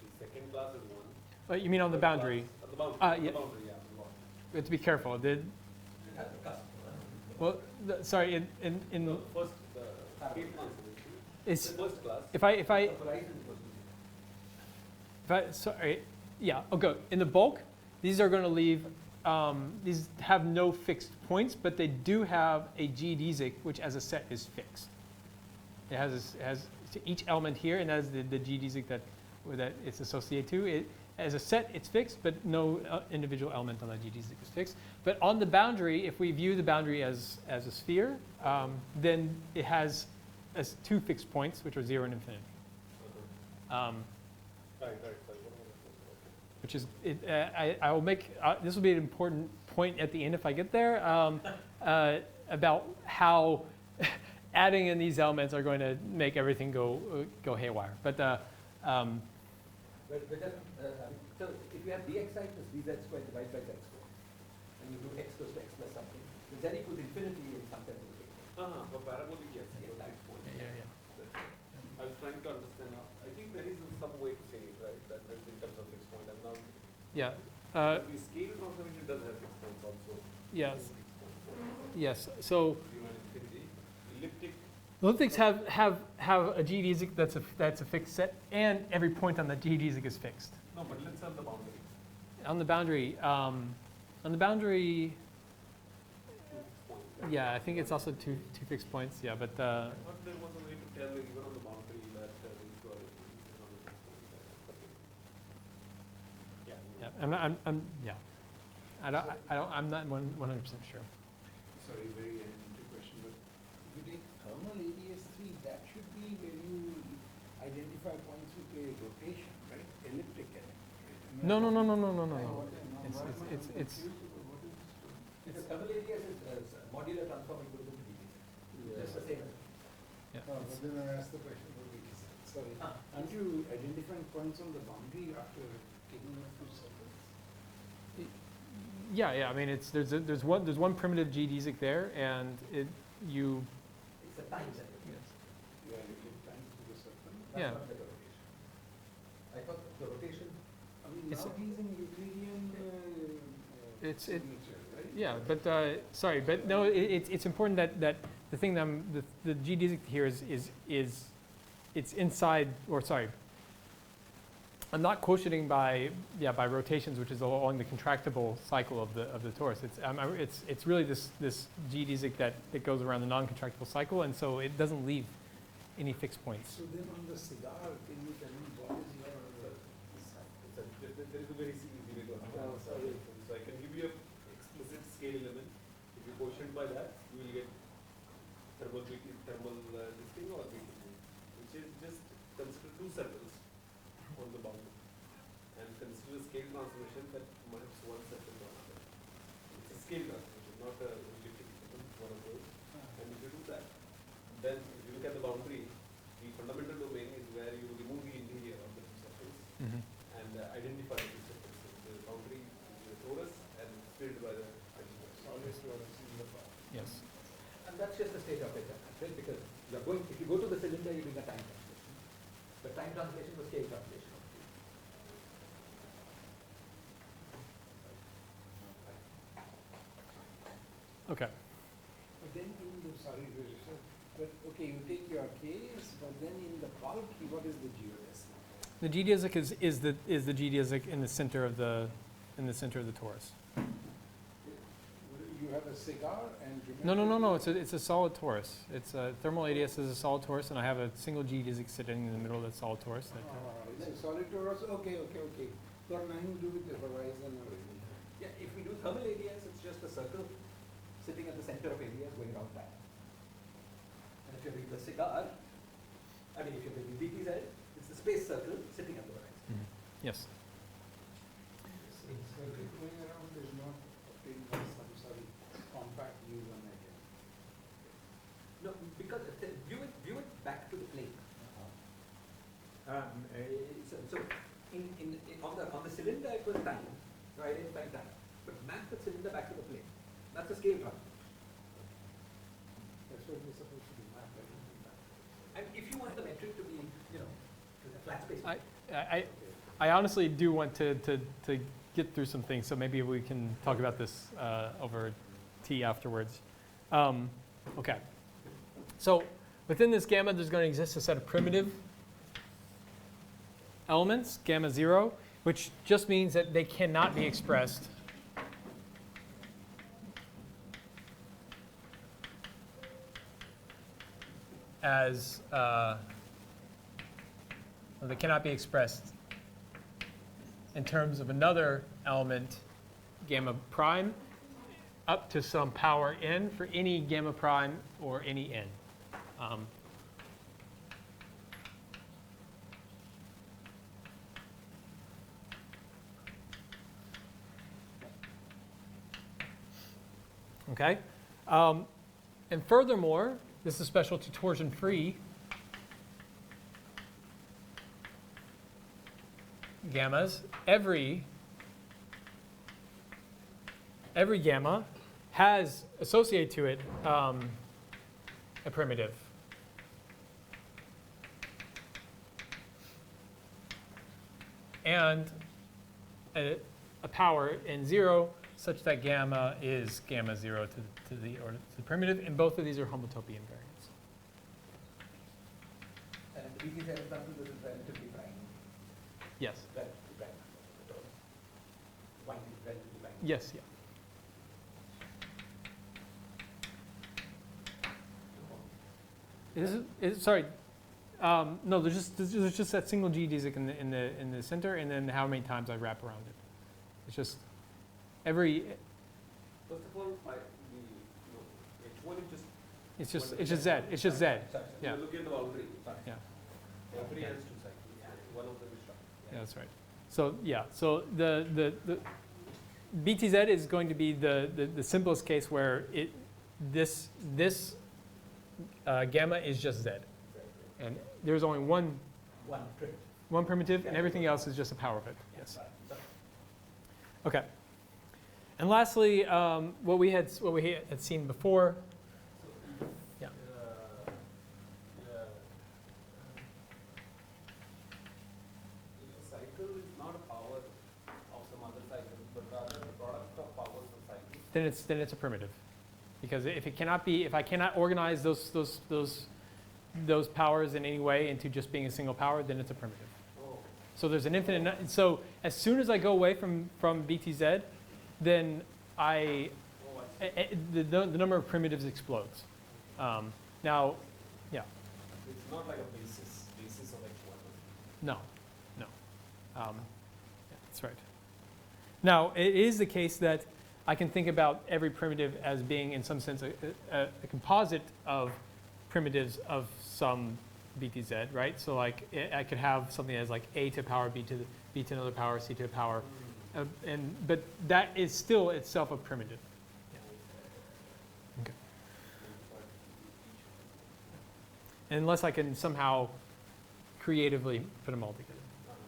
The second class is 1. You mean on the boundary? At the boundary. Yeah. The boundary, yeah. the boundary. We have to be careful. Well, sorry. In The first, the scale conservation. it's The first class. sorry. Yeah. Okay. In the bulk, these are going to leave these have no fixed points, but they do have a geodesic, which as a set is fixed. It has to each element here, and that is the geodesic that it's associated to. As a set, it's fixed, but no individual element on that geodesic is fixed. But on the boundary, if we view the boundary as a sphere, then it has as 2 fixed points, which are 0 and infinity. Right. Which is, I will make, this will be an important point at the end if I get there, about how adding in these elements are going to make everything go haywire. But so if you have dxi plus dz squared divided by z squared, and you do x goes to x plus something, then z equals infinity in some sense of the picture. For parabolic, yes. Yeah, that's that's point. yeah. I was trying to understand how, I think there is some way to say it, right, that is in terms of fixed point. I'm not, Yeah. the scale transformation does have fixed points also. Yes. Fixed points. Yes. So 0 and infinity. Elliptic, elliptics have a geodesic that's a fixed set, and every point on the geodesic is fixed. no, but let's have the boundary. On the boundary, 2 fixed points. yeah, I think it's also two fixed points. Yeah, but I thought there was a way to tell even on the boundary that these two are on the fixed point. yeah, I'm not 100% sure. Sorry, very elementary question, but if you take thermal ADS3, that should be where you identify points with a rotation, right? Elliptic. No. It's The thermal ADS is modular transforming to the dx. Just the same. yeah. But then I asked the question for which is, sorry, aren't you identifying points on the boundary after taking a few circles? Yeah. I mean, there's one primitive geodesic there, and you. It's a time set. Yeah, you give times to the circle. That's Yeah. not the rotation. I thought the rotation. I mean, It's now he's in Euclidean It's- it- signature, right? Yeah, but sorry, but no, it's important that the thing that the geodesic here is it's inside, or sorry, I'm not quotienting by rotations, which is along the contractible cycle of the torus. It's really this geodesic that goes around the non-contractible cycle, and so it doesn't leave any fixed points. So then on the cigar, can you tell me what is your There is a very easy way to understand. sorry. So I can give you a explicit scale element. If you quotient by that, you will get thermal this thing or BTP, which is just consider 2 circles on the boundary, and consider a scale transformation that maps 1 circle to another. It's a scale transformation, not a elliptic one of those. And if you do that, then if you look at the boundary, the fundamental domain is where you remove the interior of the 2 circles Mhm. and identify the 2 circles. The boundary is a torus and filled by the Always torus in the bar. Yes. And that's just the state of it, right? Because if you go to the cylinder, you're doing a time translation. But time translation was scale translation. Okay. But then in the, sorry, sir, but okay, you take your case, but then in the bulk, what is the geodesic? The geodesic is the geodesic in the center of the torus. You have a cigar and No. It's a solid torus. It's a thermal ADS is a solid torus, and I have a single geodesic sitting in the middle of that solid torus. It's a solid torus. Okay. Got nothing to do with the horizon or anything. Yeah, if we do thermal ADS, it's just a circle sitting at the center of ADS going around that. And if you're doing the cigar, if you're doing BTZ, it's the space circle sitting at the horizon. Yes. Circle going around is not obtained by some compact view on that. No, because view it back to the plane. So on the cylinder it was time, so identifying time. But map the cylinder back to the plane. That's a scale transformation. That's what we're supposed to do, map everything back. And if you want the metric to be, a flat space. I honestly do want to get through some things, so maybe we can talk about this over tea afterwards. Okay. So within this gamma, there's going to exist a set of primitive elements, gamma 0, which just means that they cannot be expressed as, well, they cannot be expressed in terms of another element, gamma prime, up to some power n for any gamma prime or any n. Okay? And furthermore, this is special to torsion-free gammas. Every gamma has associated to it a primitive. And a power n0 such that gamma is gamma 0 to the primitive, and both of these are homotopy invariants. And in the BTZ example, this is relatively prime. Yes. Relatively prime. One is relatively prime. Yes, yeah. Sorry. No, there's just that single geodesic in the center, and then how many times I wrap around it. It's just every. First of all, H1 is just. It's just Z. It's just Z. Sorry. Yeah. Look at the boundary. Yeah. Boundary has two cycles. One of them is short. Yeah, that's right. So yeah. So the BTZ is going to be the simplest case where this gamma is just Z, and there's only one primitive, and everything else is just a power of it. Yes. Okay. And lastly, what we had seen before. Yeah. The cycle is not a power of some other cycle, but rather the product of powers of cycles. Then it's a primitive, because if I cannot organize those powers in any way into just being a single power, then it's a primitive. Oh. So there's an infinite. So as soon as I go away from BTZ, then the number of primitives explodes. Now, yeah. It's not like a basis of H1. No. Yeah, that's right. Now, it is the case that I can think about every primitive as being, in some sense, a composite of primitives of some BTZ, right? So like, I could have something as like A to the power, B to another power, C to the power. But that is still itself a primitive. Yeah. Okay. Unless I can somehow creatively put them all together.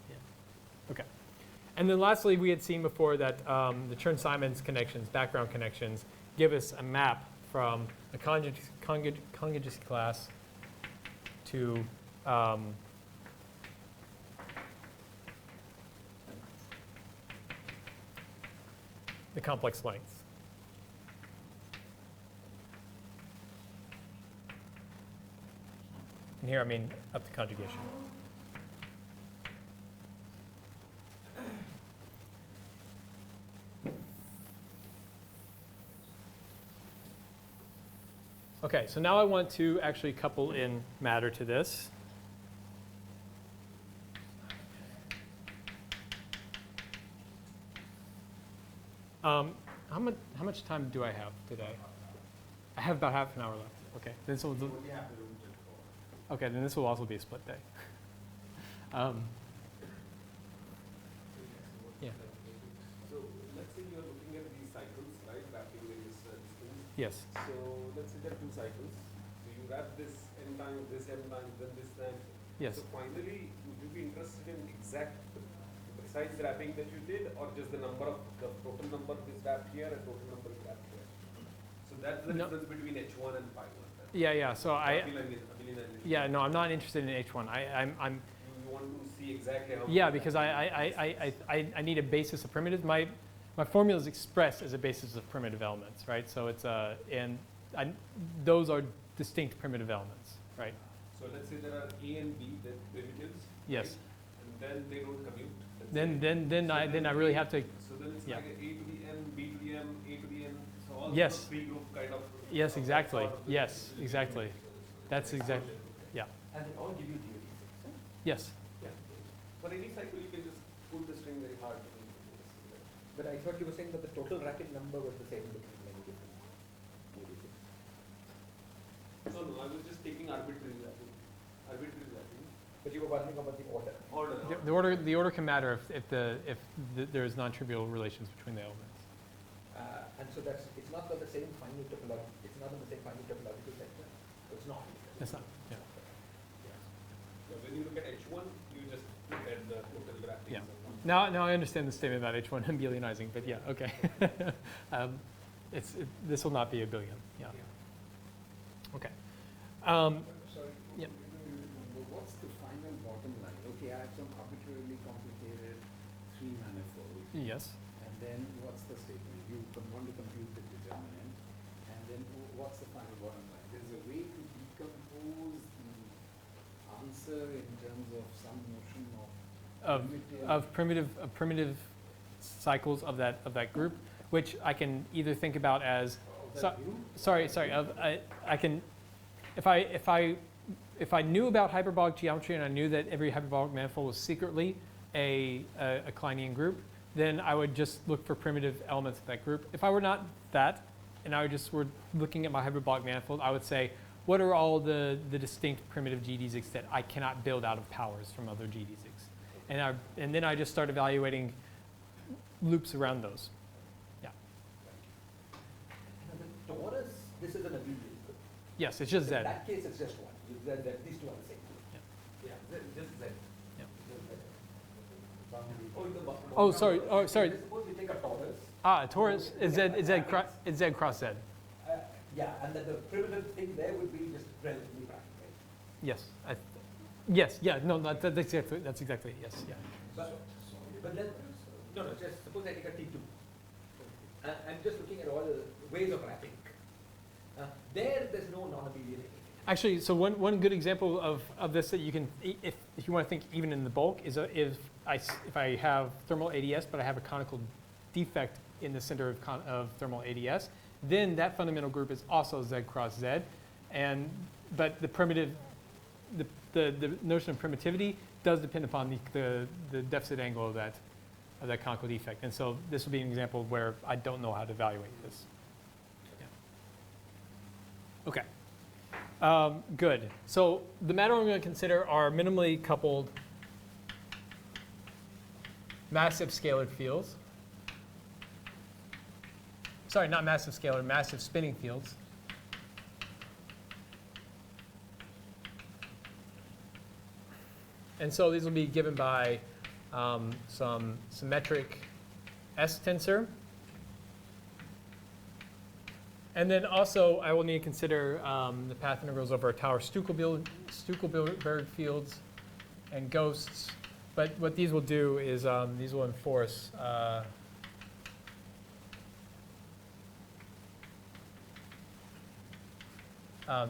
Yeah. Okay. And then lastly, we had seen before that the Chern-Simons connections, background connections, give us a map from a conjugacy class to the complex lengths. And here I mean up to conjugation. Okay, so now I want to actually couple in matter to this. How much time do I have today? I have about half an hour left. Okay, then so okay, then this will also be a split day. Yeah. So let's say you're looking at these cycles, right? Wrapping various things. Yes. So let's say there are two cycles. So you wrap this n times, then this time. Yes. So finally, would you be interested in exact precise wrapping that you did, or just the total number is wrapped here and total number is wrapped here? So that's the difference between H1 and Phi 1. Yeah. So Yeah, no, I'm not interested in H1. I'm. You want to see exactly how. Yeah, because I need a basis of primitives. My formula is expressed as a basis of primitive elements, right? So it's those are distinct primitive elements, right? So let's say there are A and B, the primitives. Yes. Right? And then they don't commute. Then I really have to. So then it's Yeah. like a to the n, B to the m, A to the n. So all Yes. the three group kind of. Yes, exactly. Yes, exactly. That's exactly. And they all give you DAD6, huh? Yes. Yeah. For any cycle, you can just pull the string very hard. But I thought you were saying that the total racket number was the same between many different DAD6. No, I was just taking arbitrary value. But you were wondering about the order. The order can matter if there is non-trivial relations between the elements. And so it's not got the same finite topological, it's not in the same finite topological sector. It's not. It's not. Yeah. So when you look at H1, you just look at the total wrappings. Yeah. And Now I understand the statement about H1 abelianizing, but yeah, okay. This will not be abelian. Yeah. Okay. Sorry, Yep. what's the final bottom line? Okay, I have some arbitrarily complicated 3 manifold, Yes. and then what's the statement? You want to compute the determinant, and then what's the final bottom line? There's a way to decompose the answer in terms of some notion of Primitive cycles of that group, which I can either think about as sorry. I can if I knew about hyperbolic geometry and I knew that every hyperbolic manifold was secretly a Kleinian group, then I would just look for primitive elements of that group. If I were not that, and I just were looking at my hyperbolic manifold, I would say, what are all the distinct primitive GD6 that I cannot build out of powers from other GD6? And then I just start evaluating loops around those. Yeah. And the torus, this is an abelian group. Yes, it's just Z. In that case, it's just one. These two are the same. yeah, just Z. Yeah. Oh, Oh, sorry. Oh, sorry. Suppose we take a torus. Ah, torus is Z cross Z. Yeah, and then the primitive thing there would be just relatively prime, right? Yes. Yes. Yeah. No. That's exactly it. Yes. Yeah. But then, no, just suppose I take a T2. I'm just looking at all the ways of wrapping. There's no non-abelian anything. Actually, so one good example of this that you can, if you want to think even in the bulk, is if I have thermal ADS, but I have a conical defect in the center of thermal ADS, then that fundamental group is also Z cross Z, but the primitive, the notion of primitivity does depend upon the deficit angle of that conical defect, and so this would be an example where I don't know how to evaluate this. Yeah. Okay. Good. So the matter I'm going to consider are minimally coupled massive scalar fields. Sorry, not massive scalar, massive spinning fields. And so these will be given by some symmetric S tensor. And then also I will need to consider the path integrals over Stuckelberg fields and ghosts. But what these will do is these will enforce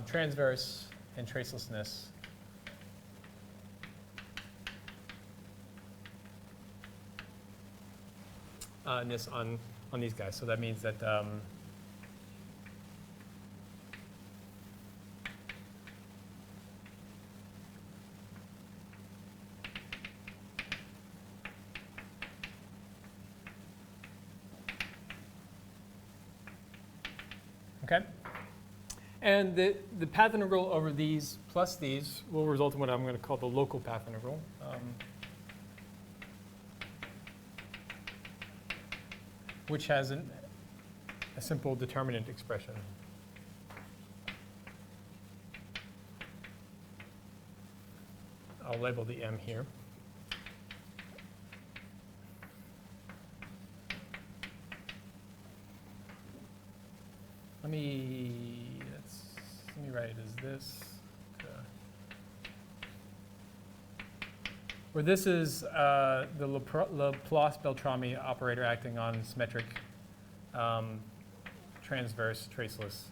transverse and tracelessness on these guys. So that means that okay. And the path integral over these plus these will result in what I'm going to call the local path integral. Which has a simple determinant expression. I'll label the M here. Let me write it as this. Where this is the Laplace-Beltrami operator acting on symmetric transverse traceless.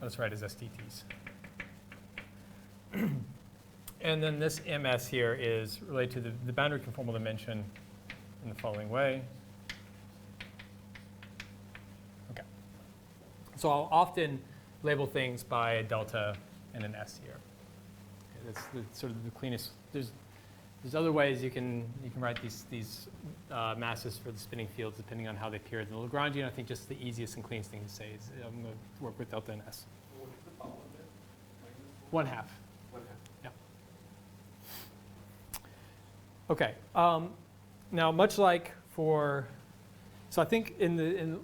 Let's write as STTs. And then this MS here is related to the boundary conformal dimension in the following way. Okay. So I'll often label things by a delta and an S here. Okay, that's sort of the cleanest. There's other ways you can write these masses for the spinning fields depending on how they appear. The Lagrangian, I think, just the easiest and cleanest thing to say is I'm going to work with delta and S. So what is the power there? One half. 1/2. Okay. Now, much like for, so I think in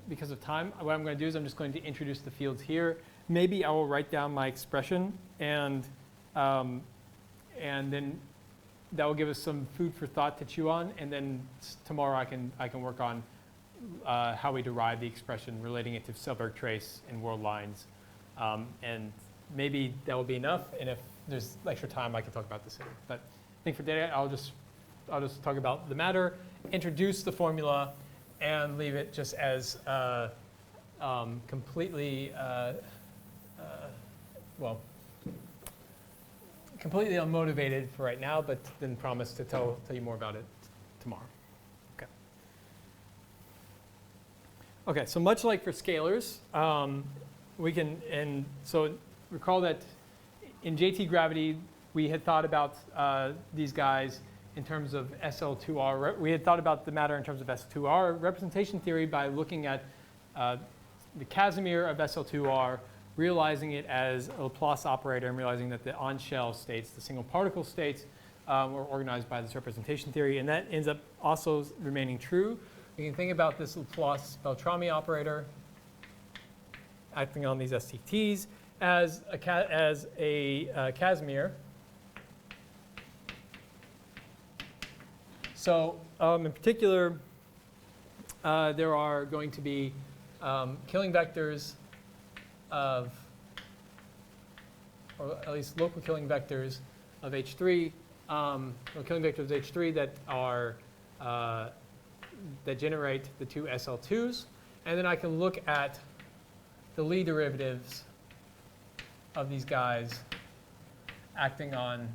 because of time, what I'm going to do is I'm just going to introduce the fields here. Maybe I will write down my expression, and then that will give us some food for thought to chew on. And then tomorrow I can work on how we derive the expression, relating it to Selberg trace and world lines, and maybe that will be enough. And if there's extra time, I can talk about this later. But I think for today, I'll just talk about the matter, introduce the formula, and leave it just as completely, completely unmotivated for right now, but then promise to tell you more about it tomorrow. Okay. Okay, so much like for scalars, we can, and so recall that in JT gravity, we had thought about these guys in terms of SL2R. We had thought about the matter in terms of SL2R representation theory by looking at the Casimir of SL2R, realizing it as a Laplace operator, and realizing that the on-shell states, the single particle states, were organized by this representation theory. And that ends up also remaining true. You can think about this Laplace Beltrami operator acting on these STTs as a Casimir. So in particular, there are going to be killing vectors of, or at least local killing vectors of H3, or killing vectors of H3 that are that generate the two SL2s, and then I can look at the Lie derivatives of these guys acting on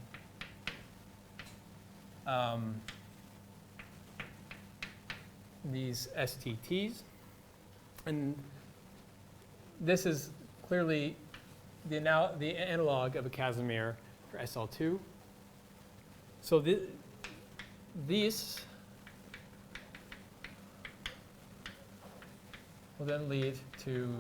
these STTs. And this is clearly the analog of a Casimir for SL2. So these will then lead to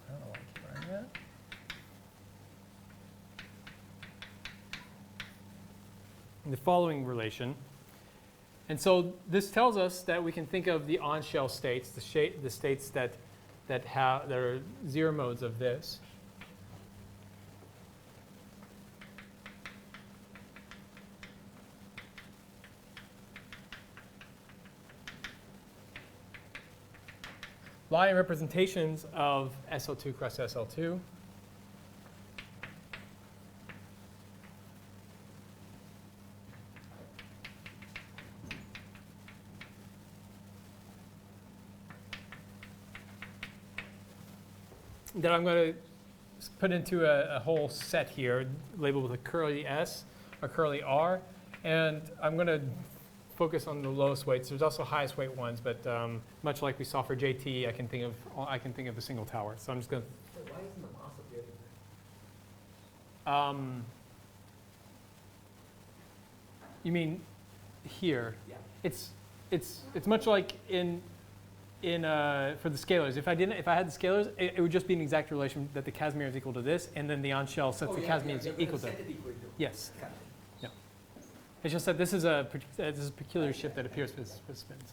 I don't know why I keep writing that. The following relation. And so this tells us that we can think of the on-shell states, the states that are zero modes of this. Lie representations of SL2 cross SL2. That I'm going to put into a whole set here, labeled with a curly S or curly R, and I'm going to focus on the lowest weights. There's also highest weight ones, but much like we saw for JT, I can think of a single tower. So I'm just going to. So why isn't the mass appearing there? You mean here? Yeah. It's much like in for the scalars. If I had the scalars, it would just be an exact relation that the Casimir is equal to this, and then the on-shell sets the Casimir is equal to. Yes. Yeah. Yeah. It's just that this is a peculiar shift that appears for spins.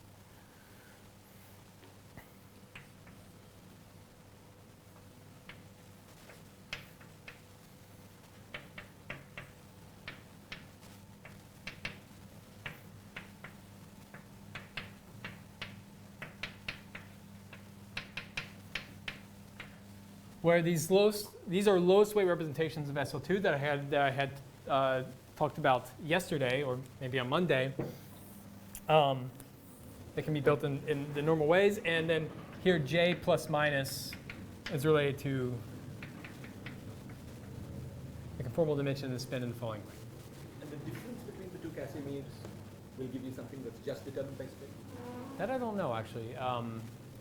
Where these are lowest weight representations of SL2 that I had talked about yesterday, or maybe on Monday. that can be built in the normal ways. And then here, J plus minus is related to the conformal dimension of the spin in the following way. And the difference between the two Casimirs will give you something that's just determined by spin? That I don't know, actually.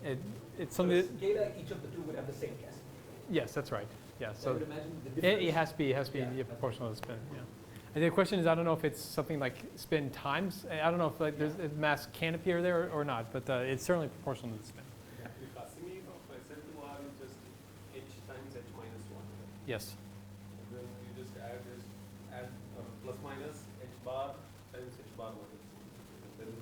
It's So something the that, scalar, each of the two would have the same Casimir. yes, that's right. Yeah, So I would so imagine the difference. it has to be Yeah, yeah, proportional to the spin. Yeah. And the question is, I don't know if it's something like spin times. I don't know if like if mass can appear there or not, but it's certainly proportional to the spin. The Casimir of SL2R is just h times h minus 1. Right? Yes. And then you just add plus minus h bar times h bar 1. Then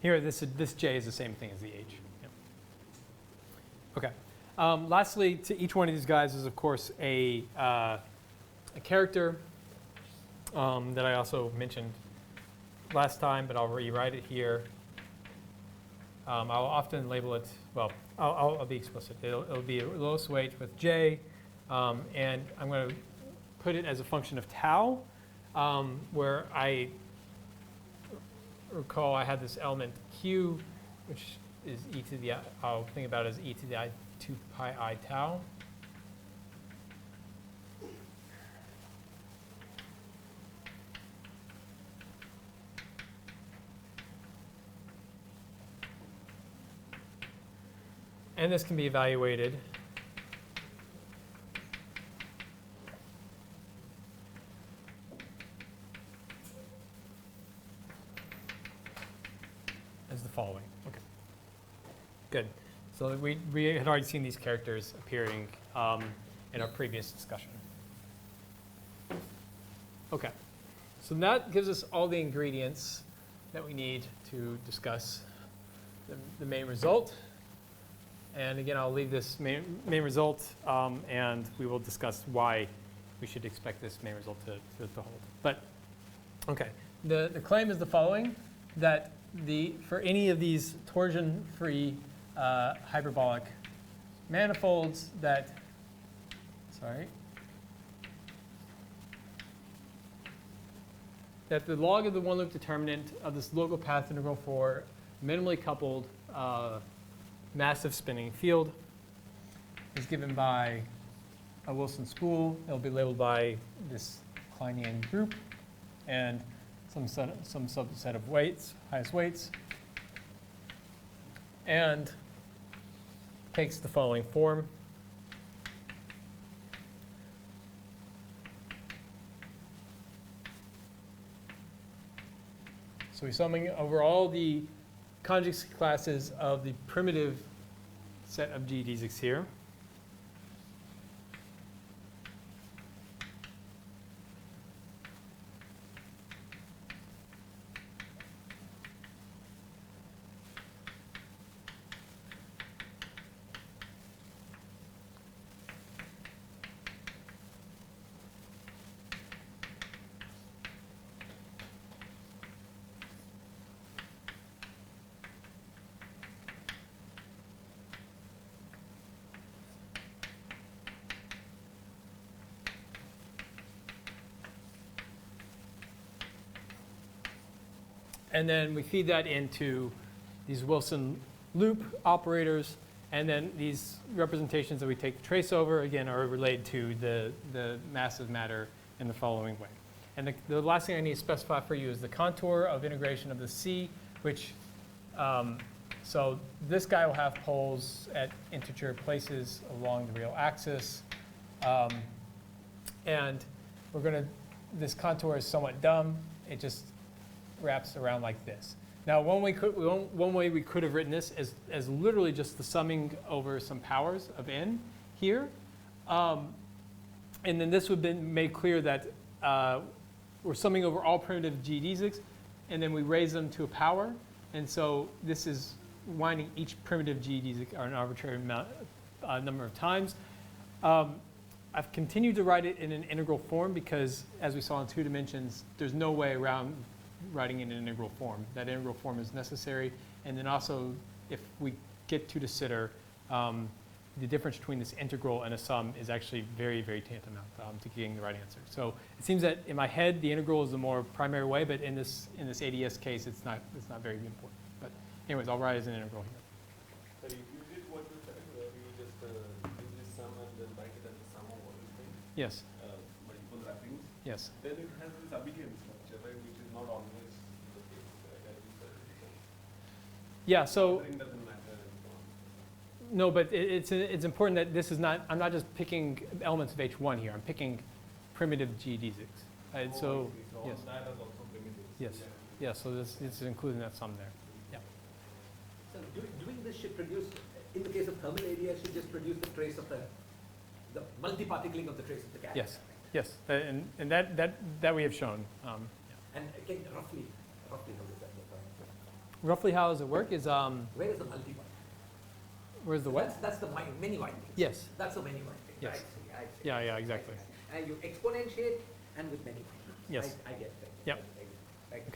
Here, this J is the same thing as the H. Yep. Okay. Lastly, to each one of these guys is, of course, a character that I also mentioned last time, but I'll rewrite it here. I'll often label it, well, I'll be explicit. It'll be a lowest weight with J, and I'm going to put it as a function of tau, where I recall I had this element Q, which is e to the, I'll think about it as e to the I 2 pi I tau. And this can be evaluated as the following. Okay. Good. So we had already seen these characters appearing in our previous discussion. Okay. So that gives us all the ingredients that we need to discuss the main result. And again, I'll leave this main result, and we will discuss why we should expect this main result to hold. But, okay, the claim is the following, that for any of these torsion-free hyperbolic manifolds that the log of the one-loop determinant of this local path integral for minimally coupled massive spinning field is given by a Wilson spool. It'll be labeled by this Kleinian group and some subset of weights, highest weights, and takes the following form. So we're summing over all the conjugacy classes of the primitive set of geodesics here. And then we feed that into these Wilson loop operators. And then these representations that we take the trace over, again, are related to the massive matter in the following way. And the last thing I need to specify for you is the contour of integration of the C, which, so this guy will have poles at integer places along the real axis. And this contour is somewhat dumb. It just wraps around like this. Now, one way we could have written this as literally just the summing over some powers of n here. And then this would have been made clear that we're summing over all primitive geodesics, and then we raise them to a power. And so this is winding each primitive geodesic an arbitrary number of times. I've continued to write it in an integral form because, as we saw in 2 dimensions, there's no way around writing in an integral form. That integral form is necessary. And then also, if we get to de Sitter, the difference between this integral and a sum is actually very, very tantamount to getting the right answer. So it seems that in my head, the integral is the more primary way, but in this ADS case, it's not very important. But anyways, I'll write it as an integral here. So if you did what you said, where you just do this sum and then write it as the sum of all these things, Yes, multiple wrappings, yes. then it has this abelian structure, right, which is not always the case, right, as you said. Yeah, so, Ordering doesn't matter and so on. no, but it's important that this is not, I'm not just picking elements of H1 here, I'm picking primitive geodesics. Oh, I So, see. So yes. all that is also primitives. Yes. Yeah, so this is including that sum there. So doing this should produce, in the case of thermal ADS, should just produce the trace of the multi-particling of the trace of the gas. Yes, yes, and that we have shown. And can roughly how does that work out? Roughly how does it work is, Where is the multi-particling? where's the what? That's the many windings. Yes, That's the many windings. Yes. I see. yeah, exactly. And you exponentiate and with many windings. Yes. I get that. Yep. I get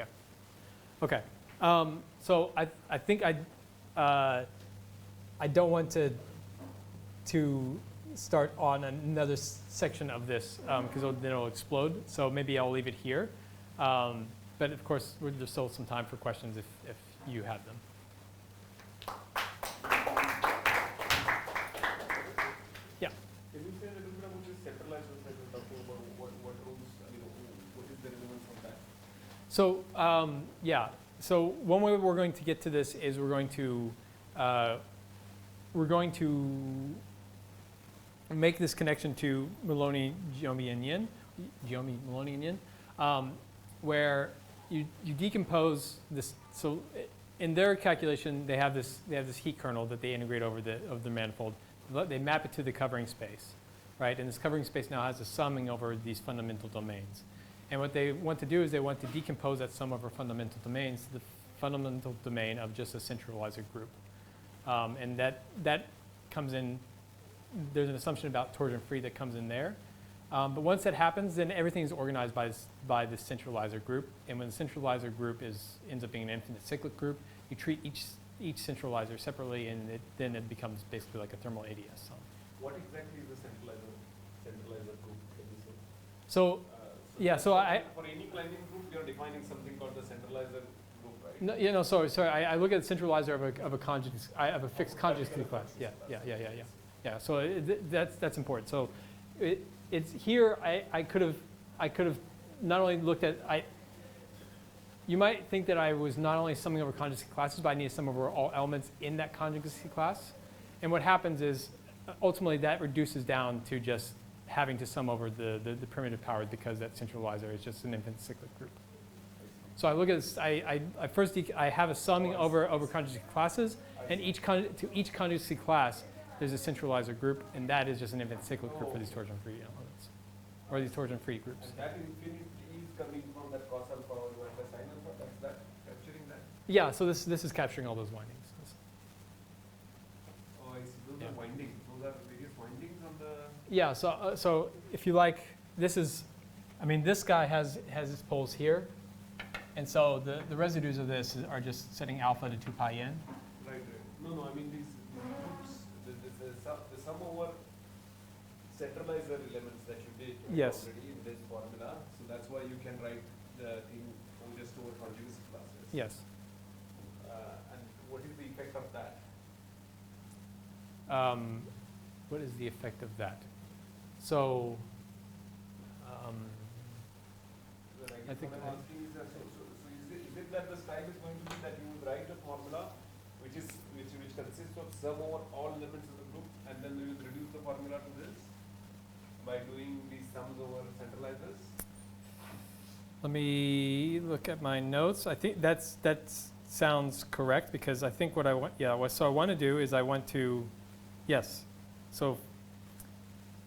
Okay. Okay, so I think I don't want to start on another section of this because then it'll explode. So maybe I'll leave it here. But of course, there's still some time for questions if you have them. Yeah. Can you say a little bit about this centralized that you're talking about? What rules, what is the relevance of that? So yeah, so one way we're going to get to this is we're going to make this connection to Maloney-Giomi-Yin, where you decompose this. So in their calculation, they have this heat kernel that they integrate over the manifold. They map it to the covering space, right? And this covering space now has a summing over these fundamental domains. And what they want to do is they want to decompose that sum over fundamental domains to the fundamental domain of just a centralizer group. And that comes in, there's an assumption about torsion-free that comes in there. But once that happens, then everything is organized by this centralizer group. And when the centralizer group ends up being an infinite cyclic group, you treat each centralizer separately, and then it becomes basically like a thermal ADS sum. What exactly is the centralizer group, can you say? So yeah, so for any climbing group, you're defining something called the centralizer group, right? no, yeah, no, sorry. I look at the centralizer of a conjugate, of a fixed conjugacy class. Yeah. So that's important. So it's here. I could have not only looked at you might think that I was not only summing over conjugacy classes, but I need to sum over all elements in that conjugacy class. And what happens is ultimately that reduces down to just having to sum over the primitive powers because that centralizer is just an infinite cyclic group. So I look at this, I have a summing over conjugacy classes, and to each conjugacy class, there's a centralizer group, and that is just an infinite cyclic group for these torsion-free elements, or these torsion-free groups. And that infinity is coming from that cos alpha or the sin alpha, that's that, capturing that? Yeah, so this is capturing all those windings. Oh, I see, those Yeah. are windings, those are various windings on the... Yeah, so if you like, this guy has his poles here, and so the residues of this are just setting alpha to 2 pi n. Right. No, I mean these groups, the sum over centralizer elements that you did Yes. already in this formula, so that's why you can write the thing on just over conjugacy classes. Yes. And what is the effect of that? What is the effect of that? So, I think what I'm asking is that, so is it that the style is going to be that you would write a formula which consists of sum over all elements of the group, and then you would reduce the formula to this by doing these sums over centralizers? let me look at my notes. I think that sounds correct, because I think what I want, so I want to do is yes. So,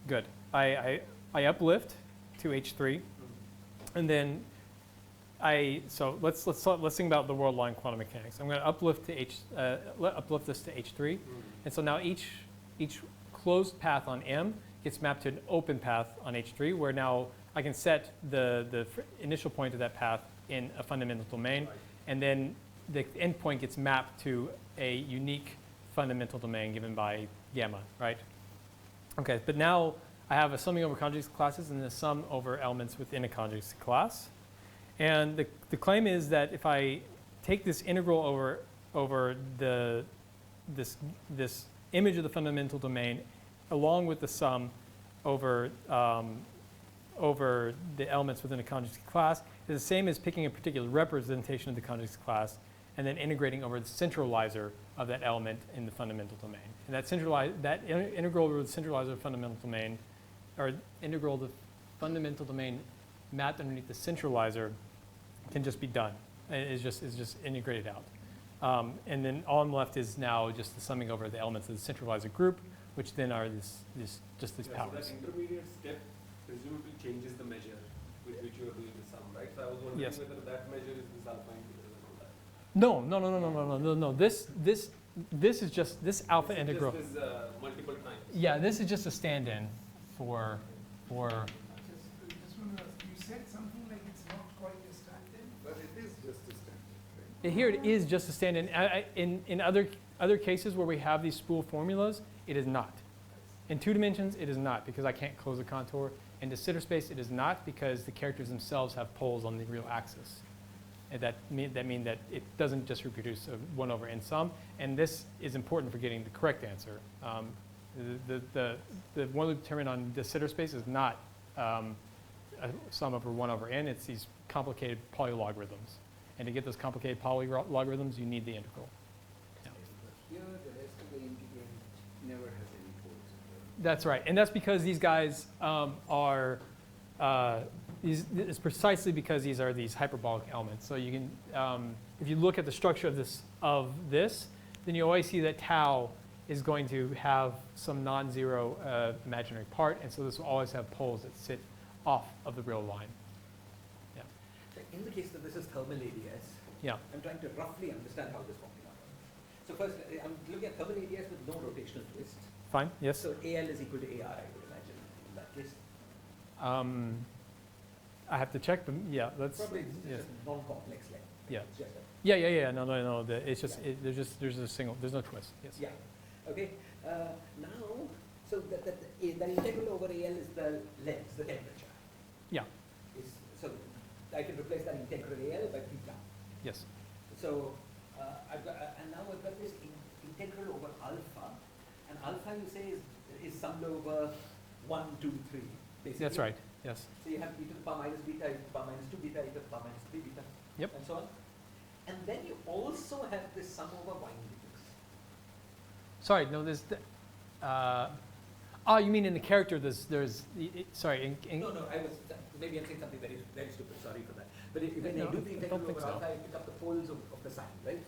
good. I uplift to H3, and then so let's think about the world line quantum mechanics. I'm going to uplift this to H3, and so now each closed path on M gets mapped to an open path on H3, where now I can set the initial point of that path in a fundamental domain, and then the endpoint gets mapped to a unique fundamental domain given by gamma, right? Okay, but now I have a summing over conjugacy classes and a sum over elements within a conjugacy class. And the claim is that if I take this integral over this image of the fundamental domain along with the sum over over the elements within a conjugacy class is the same as picking a particular representation of the conjugacy class and then integrating over the centralizer of that element in the fundamental domain. And that integral over the centralizer of fundamental domain, or integral of the fundamental domain mapped underneath the centralizer, can just be done. It's just integrated out. And then all I'm left is now just the summing over the elements of the centralizer group, which then are just these powers. So that intermediate step presumably changes the measure with which you are doing the sum, right? So I was wondering Yes. whether that measure is this alpha integral and all that. No. This is just this alpha This is integral. Just this, multiple times. Yeah, this is just a stand-in for. Just want to ask, you said something like it's not quite a stand-in? But it is just a standard, right? Here it is just a stand-in. In other cases where we have these spool formulas, it is not. In 2 dimensions, it is not because I can't close a contour. In de Sitter space, it is not because the characters themselves have poles on the real axis. And that mean that it doesn't just reproduce a 1 over n sum. And this is important for getting the correct answer. The one loop determinant on de Sitter space is not a sum over 1 over n. It's these complicated polylogarithms. And to get those complicated polylogarithms, you need the integral. Yeah. Here, the rest of the integrand never has any poles. That's right. And that's because these guys it's precisely because these are these hyperbolic elements. So you can, if you look at the structure of this, then you always see that tau is going to have some non-zero imaginary part, and so this will always have poles that sit off of the real line. Yeah. In the case that this is thermal ADS, Yeah. I'm trying to roughly understand how this formula works. So first, I'm looking at thermal ADS with no rotational twist. Fine. Yes. So AL is equal to AR, I would imagine, in that case. I have to check, but yeah, let's. Probably it's Yes. just non-complex length. Yeah. It's just a, Yeah. No. It's just there's a single. There's no twist. Yes. yeah. Okay. Now, so the integral over AL is the length, the temperature. Yeah. So I can replace that integral AL by theta. Yes. So I've got, and now I've got this integral over alpha, and alpha you say is summed over 1, 2, 3, basically. That's right. Yes. So you have e to the power minus beta, e to the power minus 2 beta, e to the power minus 3 beta, Yep. and so on. And then you also have this sum over windings. Sorry. No. There's. You mean in the character? Sorry. No, I was maybe I'm saying something very very stupid. Sorry for that. But when No, I do the I integral don't think over so. alpha, I pick up the poles of the sign, right?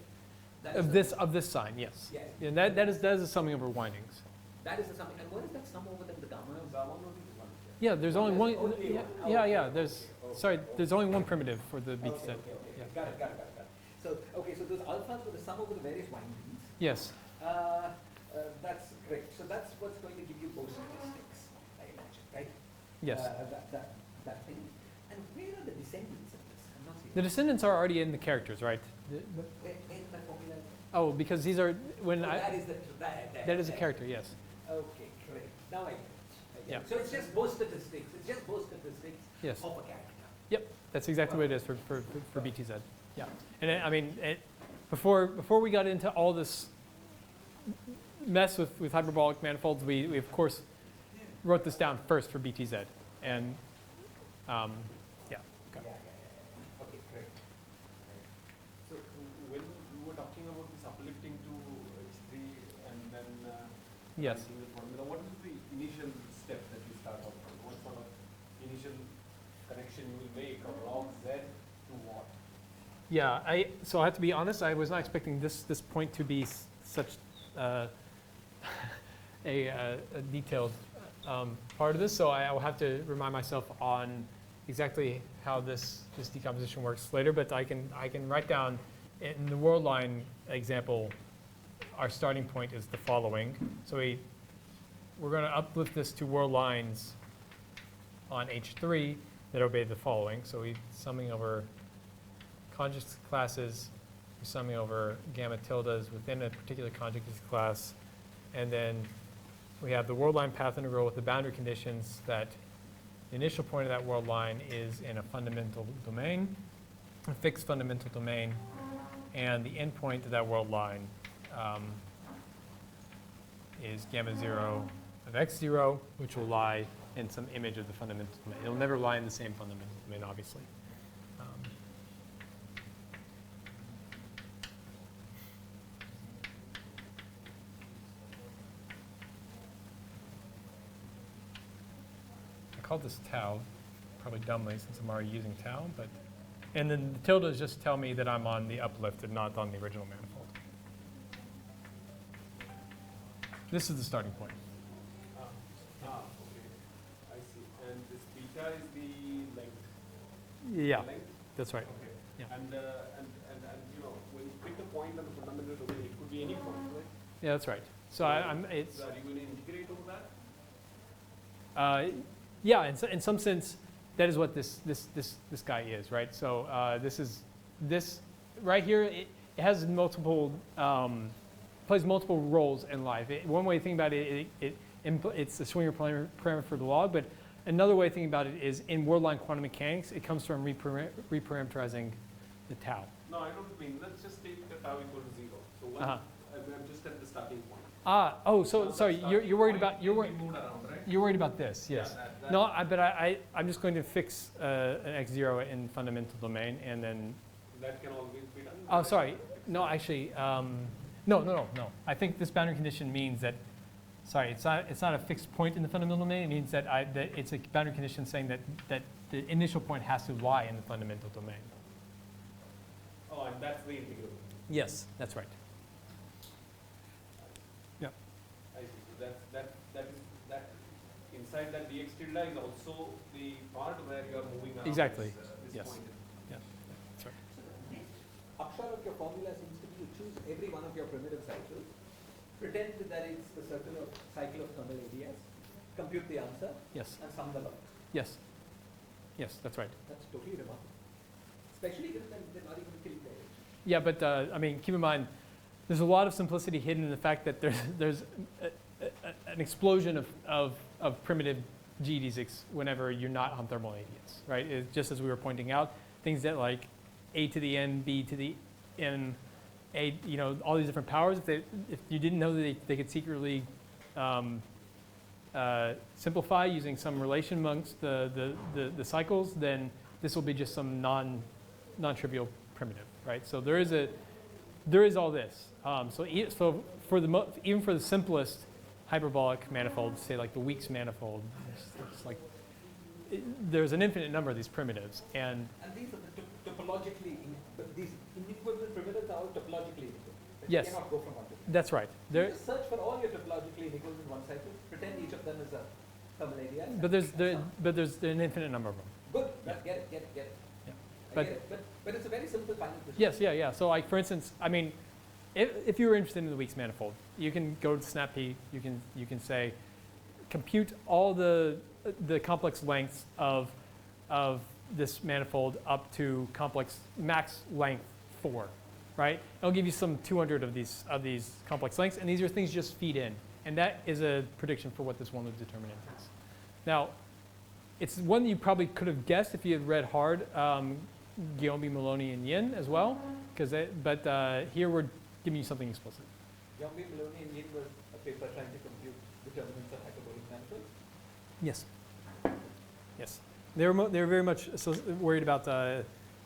That Of is this sign. Yes. Yes. Yeah. That is a summing over windings. That is the sum. And what is that sum over then the gamma? Gamma only is one. Yeah. There's only one. Only one. Yeah. There's only one primitive for the BT set. Okay. Yeah. Got it. So those alphas were the sum over the various windings. Yes. That's great. So that's what's going to give you both statistics, I imagine, right? Yes. That thing. And where are the descendants of this? I'm not seeing. The descendants are already in the characters, right? Where is that formula? Oh, because these are that is that is a character. Yes. Okay, great. Now I get it. Yeah. So it's just both statistics. It's just both statistics Yes. of a character. Yep. That's exactly what it is for BTZ. Yeah. And I mean, before we got into all this mess with hyperbolic manifolds, we of course wrote this down first for BTZ, and yeah. Okay. Okay, great. So when you were talking about this uplifting to H3 and then Yes. writing the formula, what is the initial step that you start off with? What sort of initial connection you will make of log Z to what? Yeah. So I have to be honest. I was not expecting this point to be such a detailed part of this. So I will have to remind myself on exactly how this decomposition works later. But I can write down in the world line example. Our starting point is the following. So we're going to uplift this to world lines on H3 that obey the following. So we're summing over conjugacy classes, we're summing over gamma tildes within a particular conjugacy class, and then we have the world line path integral with the boundary conditions that the initial point of that world line is in a fundamental domain, a fixed fundamental domain, and the endpoint of that world line is gamma 0 of x0, which will lie in some image of the fundamental domain. It'll never lie in the same fundamental domain, obviously. I called this tau, probably dumbly since I'm already using tau, but, and then the tilde just tell me that I'm on the uplift and not on the original manifold. This is the starting point. Okay. I see. And this beta is the length. Yeah, Length? that's right. Okay. Yeah. And you know, when you pick a point on the fundamental domain, it could be any point, right? Yeah, that's right. So it's, So are you going to integrate over that? yeah, in some sense, that is what this guy is, right? So this right here, it has multiple, plays multiple roles in life. One way to think about it, it's the Schwinger parameter for the log, but another way to think about it is in word line quantum mechanics, it comes from reparameterizing the tau. No, I don't mean, let's just take the tau equal to 0. So one, Uh-huh. I'm just at the starting point. So Now sorry, the you're worried about, starting point can be moved around, right? you're worried about this, yes. Yeah, that- No, but I'm just going to fix an x0 in fundamental domain, and then, That can always be done. oh, sorry, no, actually, no. I think this boundary condition means that, sorry, it's not a fixed point in the fundamental domain. It means that that it's a boundary condition saying that the initial point has to lie in the fundamental domain. Oh, and that's the integral. Yes, that's right. Yeah. I see. So that inside that dx tilde is also the part where you are moving around. Exactly. This Yes. point. Yeah, that's right. Upshot of your formula seems to be to choose every one of your primitive cycles, pretend that it's the circular cycle of thermal ADS, compute the answer, Yes, and sum them up. yes, yes, that's right. That's totally remarkable. Especially given that they're not even killing the edge. Yeah, but I mean, keep in mind, there's a lot of simplicity hidden in the fact that there's an explosion of primitive geodesics whenever you're not on thermal ADS, right? Just as we were pointing out, things that like a to the n, b to the n, a, you know, all these different powers. If you didn't know that they could secretly simplify using some relation amongst the cycles, then this will be just some non-trivial primitive, right? So there is all this. So even for the simplest hyperbolic manifolds, say like the Weeks manifold, it's like there's an infinite number of these primitives, and these are the topologically, these inequivalent primitives are all topologically inequivalent. But Yes. You cannot go from one to the other. that's right. You just search for all your topologically inequivalent in one cycle, pretend each of them is a thermal ADS. But there's an infinite number of them. Good, Yeah. get it. Yeah. I But- get it. But it's a very simple final question. Yes, yeah. So like for instance, I mean, if you were interested in the Weeks manifold, you can go to SnapP. You can say, compute all the complex lengths of this manifold up to complex max length 4, right? It'll give you some 200 of these complex lengths, and these are things you just feed in, and that is a prediction for what this one-loop determinant is. Now, it's one that you probably could have guessed if you had read hard. Guillaume, Maloney, and Yin as well, but here we're giving you something explicit. Yongbi, Maloney, and Yin was a paper trying to compute determinants of hyperbolic manifolds. Yes. Yes. They were very much worried about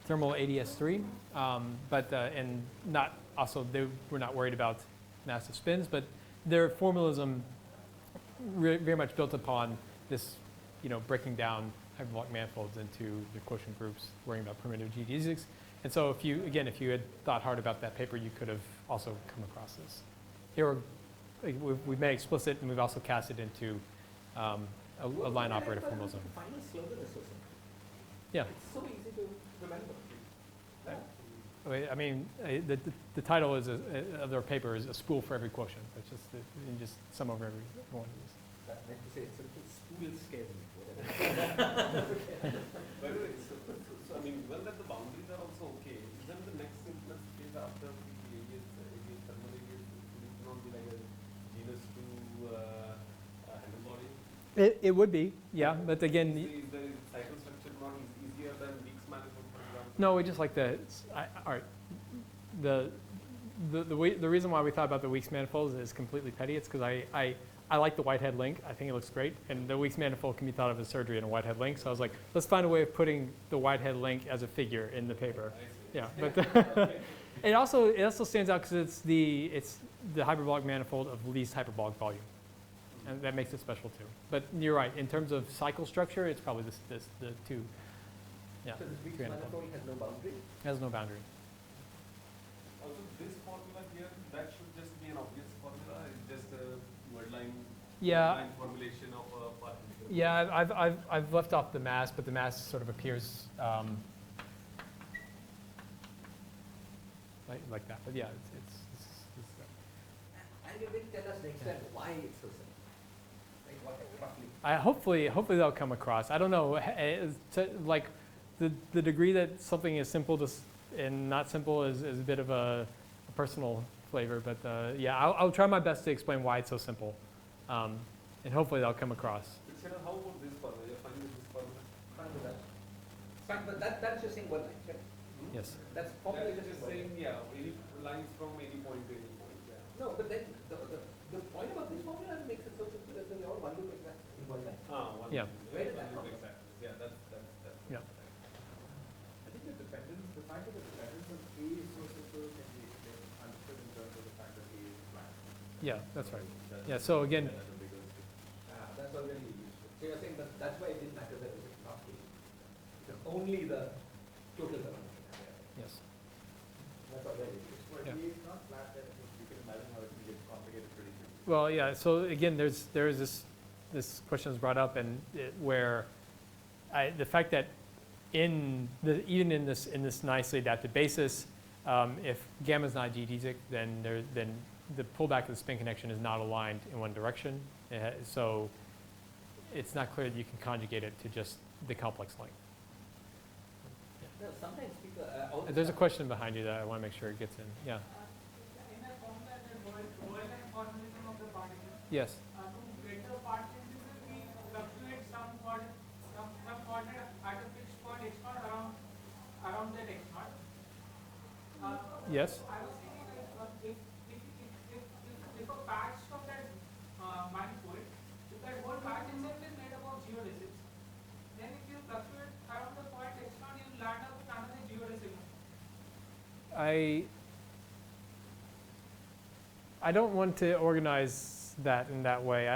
thermal ADS3, and not also they were not worried about massive spins, but their formalism very much built upon this, breaking down hyperbolic manifolds into the quotient groups, worrying about primitive geodesics. And so if you had thought hard about that paper, you could have also come across this. Here we've made explicit, and we've also cast it into a line operator formalism. The final slogan is so simple. Yeah. It's so easy to remember. I mean, the title is of their paper is a spool for every quotient. It's just you just sum over every one of these. I meant to say it's a little spool scares me. By the way, so I mean, given that the boundaries are also okay, isn't the next simplest case after the ADS thermal ADS, would it not be like a genus 2 It would be, yeah, but again, Is the cycle structure not easier than Weeks manifold, for example? no, we just like all right, the reason why we thought about the Weeks manifold is completely petty. It's because I like the Whitehead link. I think it looks great, and the Weeks manifold can be thought of as surgery in a Whitehead link. So I was like, let's find a way of putting the Whitehead link as a figure in the paper. Yeah, but it also stands out because it's the hyperbolic manifold of least hyperbolic volume, and that makes it special too. But you're right. In terms of cycle structure, it's probably the two. Yeah, So this Weeks 3 and 12. manifold has no boundary? Has no boundary. Also, this formula here, that should just be an obvious formula. It's just a word-line Yeah. formulation of a particle. Yeah, I've left off the mass, but the mass sort of appears like that. But yeah, it's And you will tell us next time why it's so simple. Like what roughly? hopefully they'll come across. I don't know, like the degree that something is simple and not simple is a bit of a personal flavor. But yeah, I'll try my best to explain why it's so simple, and hopefully they'll come across. How about this formula? You're fine with this formula? Fine with that. Fine, but that's just saying one line, right? Yes. That's formula That's just just saying, yeah, any lines from any point to any point, yeah. No, but then the point about this formula makes it so simple that they all one loop exact in one line. One Yeah. Where did that loop come from? exact. Yeah, that's. Yeah. I think the dependence, the fact that the dependence on A is so simple can be understood in terms of the fact that A is flat. Yeah, that's right. Yeah. So again, That's already useful. So you're saying that that's why it didn't matter that it was not A. It's only the total amount. yes. That's already useful. Well, Yeah. A is not flat, then you can imagine how it can get complicated pretty quickly. Well, yeah. So again, there is this question is brought up, and where the fact that even in this nicely adapted basis, if gamma is not geodesic, then the pullback of the spin connection is not aligned in one direction. So it's not clear that you can conjugate it to just the complex length. No, sometimes people. There's a question behind you that I want to make sure it gets in. Yeah. In a formula, the Boyle-line formalism of the particle, Yes. to get the particle, we fluctuate some coordinate at a fixed point x naught around that x naught. Yes. I was thinking like if a patch of that manifold, if that whole patch itself is made up of geodesics, then if you fluctuate around the point x naught, you will land up with another geodesic. I don't want to organize that in that way.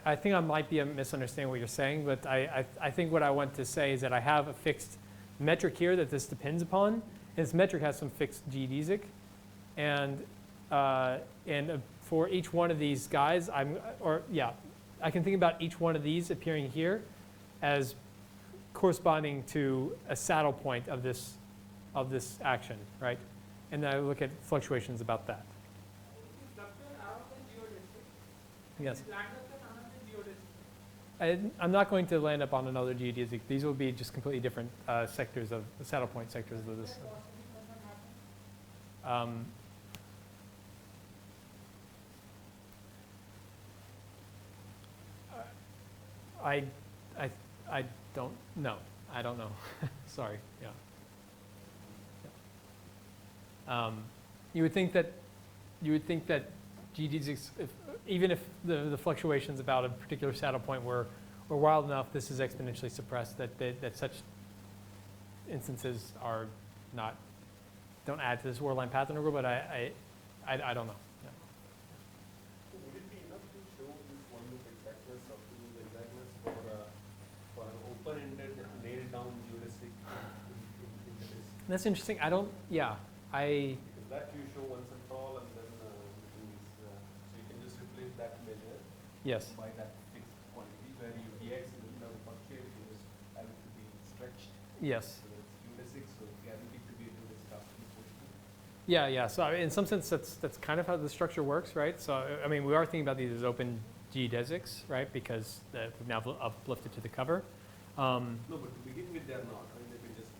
I think I might be misunderstanding what you're saying, but I think what I want to say is that I have a fixed metric here that this depends upon. And this metric has some fixed geodesic. And for each one of these guys, I can think about each one of these appearing here as corresponding to a saddle point of this action, right? And then I look at fluctuations about that. If you fluctuate around the geodesic, Yes. you land up with another geodesic. I'm not going to land up on another geodesic. These will be just completely different sectors of the saddle point sectors of this. I don't know. I don't know. Sorry. Yeah. You would think that geodesics, even if the fluctuations about a particular saddle point were wild enough, this is exponentially suppressed. That such instances don't add to this Worldline path integral. But I don't know. Yeah. Would it be enough to show this one loop exactness of the exactness for an open-ended, nailed-down geodesic in the disk? That's interesting. Because that you show once and for all, and then the thing is, so you can just replace that measure Yes. by that fixed quantity where you dx is not fluctuate, you just have it to be stretched. Yes. So it's geodesic, so it's guaranteed to be a geodesic after this portion. Yeah. So in some sense, that's kind of how the structure works, right? So I mean, we are thinking about these as open geodesics, right? Because we've now uplifted to the cover. No, but to begin with, they're not. I mean, it's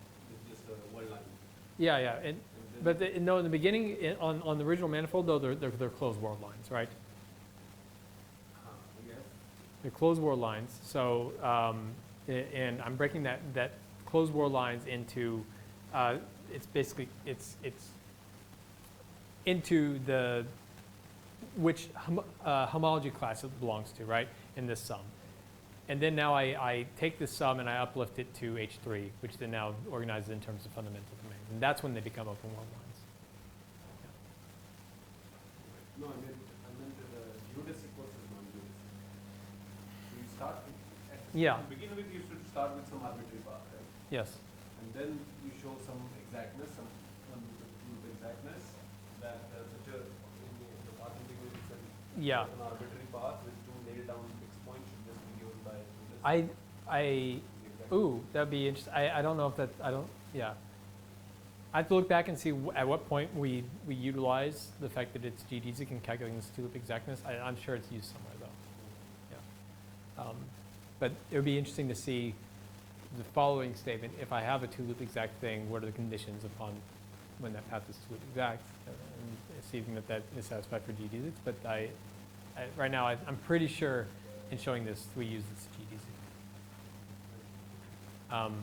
just a word line. Yeah. And But no, in the beginning, on the original manifold, though, they're closed world lines, right? yes. the closed Bohr lines. So, and I'm breaking that closed Bohr lines into, it's basically, it's into the, which homology class it belongs to, right, in this sum. And then now I take this sum and I uplift it to H3, which then now organizes in terms of fundamental domains. And that's when they become open world lines. No, I meant the geodesic versus non-geodesic. So you start at Yeah. to begin with, you should start with some arbitrary path, right? Yes. And then you show some exactness, some exactness that such a in the path integral is Yeah. an arbitrary path with two nailed down fixed points should just be given by geodesic. Ooh, that'd be interesting. I don't know if that, yeah. I have to look back and see at what point we utilize the fact that it's geodesic in calculating this two-loop exactness. I'm sure it's used somewhere though. Yeah. But it would be interesting to see the following statement. If I have a two-loop exact thing, what are the conditions upon when that path is two-loop exact? And seeing that is satisfied for geodesics. But right now, I'm pretty sure in showing this, we use this geodesic.